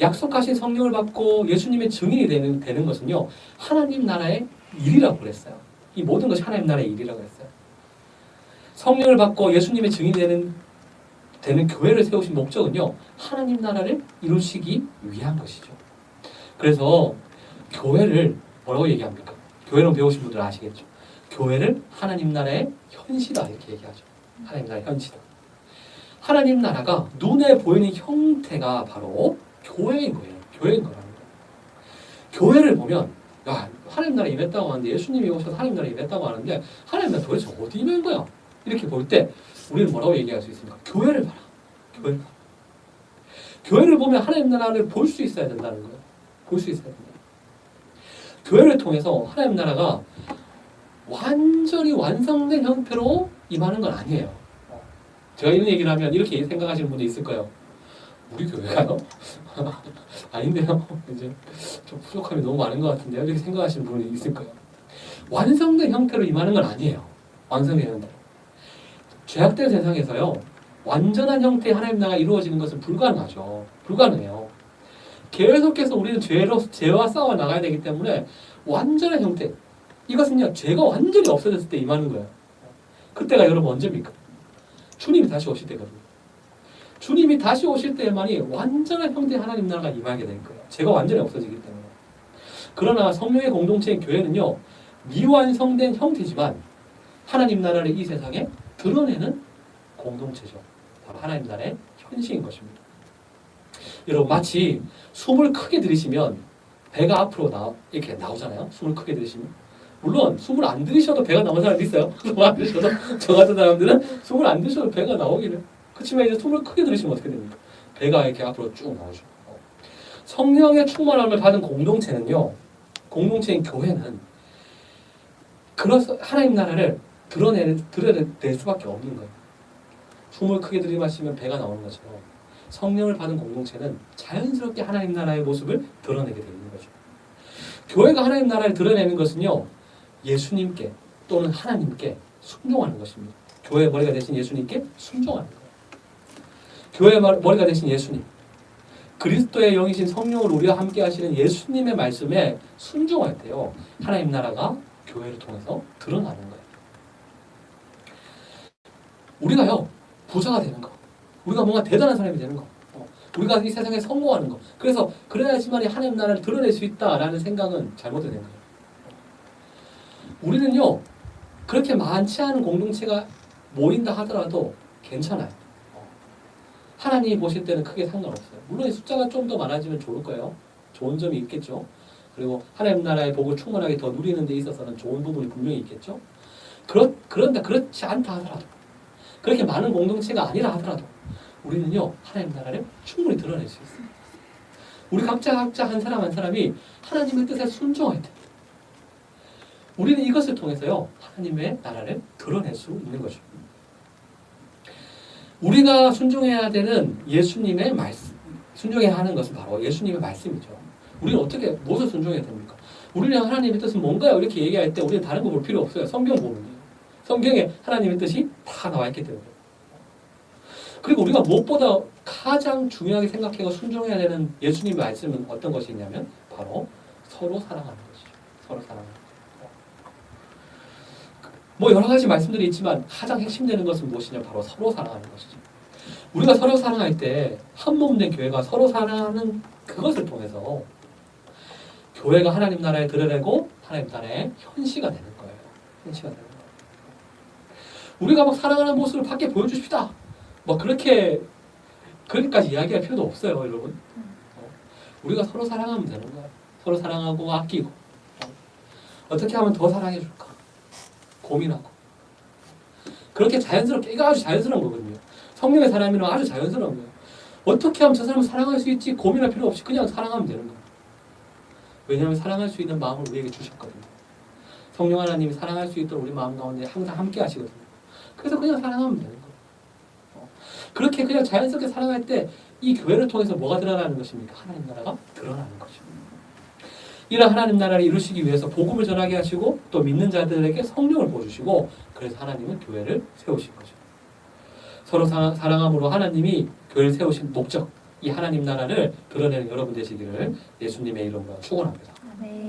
약속하신 성령을 받고 예수님의 증인이 되는 것은요, 하나님 나라의 일이라고 그랬어요. 이 모든 것이 하나님 나라의 일이라고 했어요. 성령을 받고 예수님의 증인이 되는 교회를 세우신 목적은요, 하나님 나라를 이루시기 위한 것이죠. 그래서 교회를 뭐라고 얘기합니까? 교회론 배우신 분들 아시겠죠? 교회를 하나님 나라의 현시다 이렇게 얘기하죠. 하나님 나라의 현시다. 하나님 나라가 눈에 보이는 형태가 바로 교회인 거예요. 교회인 거라는 거예요. 교회를 보면, 야, 하나님 나라에 임했다고 하는데, 예수님이 오셔서 하나님 나라에 임했다고 하는데, 하나님 나라 도대체 어디 임한 거야? 이렇게 볼 때 우리는 뭐라고 얘기할 수 있습니까? 교회를 봐라. 교회를 봐라. 교회를 보면 하나님 나라를 볼 수 있어야 된다는 거예요. 볼 수 있어야 된다. 교회를 통해서 하나님 나라가 완전히 완성된 형태로 임하는 건 아니에요. 제가 이런 얘기를 하면 이렇게 생각하시는 분도 있을 거예요. 우리 교회가요? 아닌데요. 이제 좀 부족함이 너무 많은 것 같은데요. 이렇게 생각하시는 분이 있을 거예요. 완성된 형태로 임하는 건 아니에요. 완성된 형태로. 죄악된 세상에서요, 완전한 형태의 하나님 나라가 이루어지는 것은 불가능하죠. 불가능해요. 계속해서 우리는 죄와 싸워 나가야 되기 때문에 완전한 형태, 이것은요, 죄가 완전히 없어졌을 때 임하는 거예요. 그때가 여러분 언제입니까? 주님이 다시 오실 때거든요. 주님이 다시 오실 때만이 완전한 형태의 하나님 나라가 임하게 될 거예요. 죄가 완전히 없어지기 때문에. 그러나 성령의 공동체인 교회는요, 미완성된 형태지만 하나님 나라를 이 세상에 드러내는 공동체죠. 바로 하나님 나라의 현시인 것입니다. 여러분, 마치 숨을 크게 들이쉬면 배가 앞으로 이렇게 나오잖아요. 숨을 크게 들이쉬면. 물론 숨을 안 들이셔도 배가 나오는 사람도 있어요. 숨을 안 들이셔도, 저 같은 사람들은 숨을 안 들이셔도 배가 나오기는. 그렇지만 이제 숨을 크게 들이쉬면 어떻게 됩니까? 배가 이렇게 앞으로 쭉 나오죠. 성령의 충만함을 받은 공동체는요, 공동체인 교회는 그래서 하나님 나라를 드러낼 수밖에 없는 거예요. 숨을 크게 들이마시면 배가 나오는 것처럼 성령을 받은 공동체는 자연스럽게 하나님 나라의 모습을 드러내게 되는 거죠. 교회가 하나님 나라를 드러내는 것은요, 예수님께 또는 하나님께 순종하는 것입니다. 교회의 머리가 되신 예수님께 순종하는 거예요. 교회의 머리가 되신 예수님, 그리스도의 영이신 성령을 우리와 함께 하시는 예수님의 말씀에 순종할 때요, 하나님 나라가 교회를 통해서 드러나는 거예요. 우리가요, 부자가 되는 거, 우리가 뭔가 대단한 사람이 되는 거, 우리가 이 세상에 성공하는 거, 그래서 그래야지만 하나님 나라를 드러낼 수 있다라는 생각은 잘못된 거예요. 우리는요, 그렇게 많지 않은 공동체가 모인다 하더라도 괜찮아요. 하나님이 보실 때는 크게 상관없어요. 물론 숫자가 좀 더 많아지면 좋을 거예요. 좋은 점이 있겠죠. 그리고 하나님 나라의 복을 충만하게 더 누리는 데 있어서는 좋은 부분이 분명히 있겠죠. 그런다 그렇지 않다 하더라도 그렇게 많은 공동체가 아니라 하더라도 우리는요 하나님 나라를 충분히 드러낼 수 있습니다. 우리 각자 한 사람 한 사람이 하나님의 뜻에 순종할 때 우리는 이것을 통해서요 하나님의 나라를 드러낼 수 있는 거죠. 우리가 순종해야 되는 예수님의 말씀, 순종해야 하는 것은 바로 예수님의 말씀이죠. 우리는 어떻게 무엇을 순종해야 됩니까? 우리는 하나님의 뜻은 뭔가요? 이렇게 얘기할 때 우리는 다른 거 볼 필요 없어요. 성경 보면 돼요. 성경에 하나님의 뜻이 다 나와 있기 때문에. 그리고 우리가 무엇보다 가장 중요하게 생각하고 순종해야 되는 예수님의 말씀은 어떤 것이 있냐면 바로 서로 사랑하는 것이죠. 서로 사랑하는 것. 뭐 여러 가지 말씀들이 있지만 가장 핵심되는 것은 무엇이냐? 바로 서로 사랑하는 것이죠. 우리가 서로 사랑할 때 한 몸 된 교회가 서로 사랑하는 그것을 통해서 교회가 하나님 나라에 드러내고 하나님 나라의 현시가 되는 거예요. 현시가 되는 거예요. 우리가 막 사랑하는 모습을 밖에 보여주십시다. 뭐 그렇게까지 이야기할 필요도 없어요, 여러분. 우리가 서로 사랑하면 되는 거예요. 서로 사랑하고 아끼고 어떻게 하면 더 사랑해줄까? 고민하고 그렇게 자연스럽게 이거 아주 자연스러운 거거든요. 성령의 사람이면 아주 자연스러운 거예요. 어떻게 하면 저 사람을 사랑할 수 있지? 고민할 필요 없이 그냥 사랑하면 되는 거예요. 왜냐하면 사랑할 수 있는 마음을 우리에게 주셨거든요. 성령 하나님이 사랑할 수 있도록 우리 마음 가운데 항상 함께 하시거든요. 그래서 그냥 사랑하면 되는 거예요. 그렇게 그냥 자연스럽게 사랑할 때 이 교회를 통해서 뭐가 드러나는 것입니까? 하나님 나라가 드러나는 거죠. 이런 하나님 나라를 이루시기 위해서 복음을 전하게 하시고 또 믿는 자들에게 성령을 부어주시고 그래서 하나님은 교회를 세우신 거죠. 서로 사랑함으로 하나님이 교회를 세우신 목적, 이 하나님 나라를 드러내는 여러분 되시기를 예수님의 이름으로 축원합니다. 네.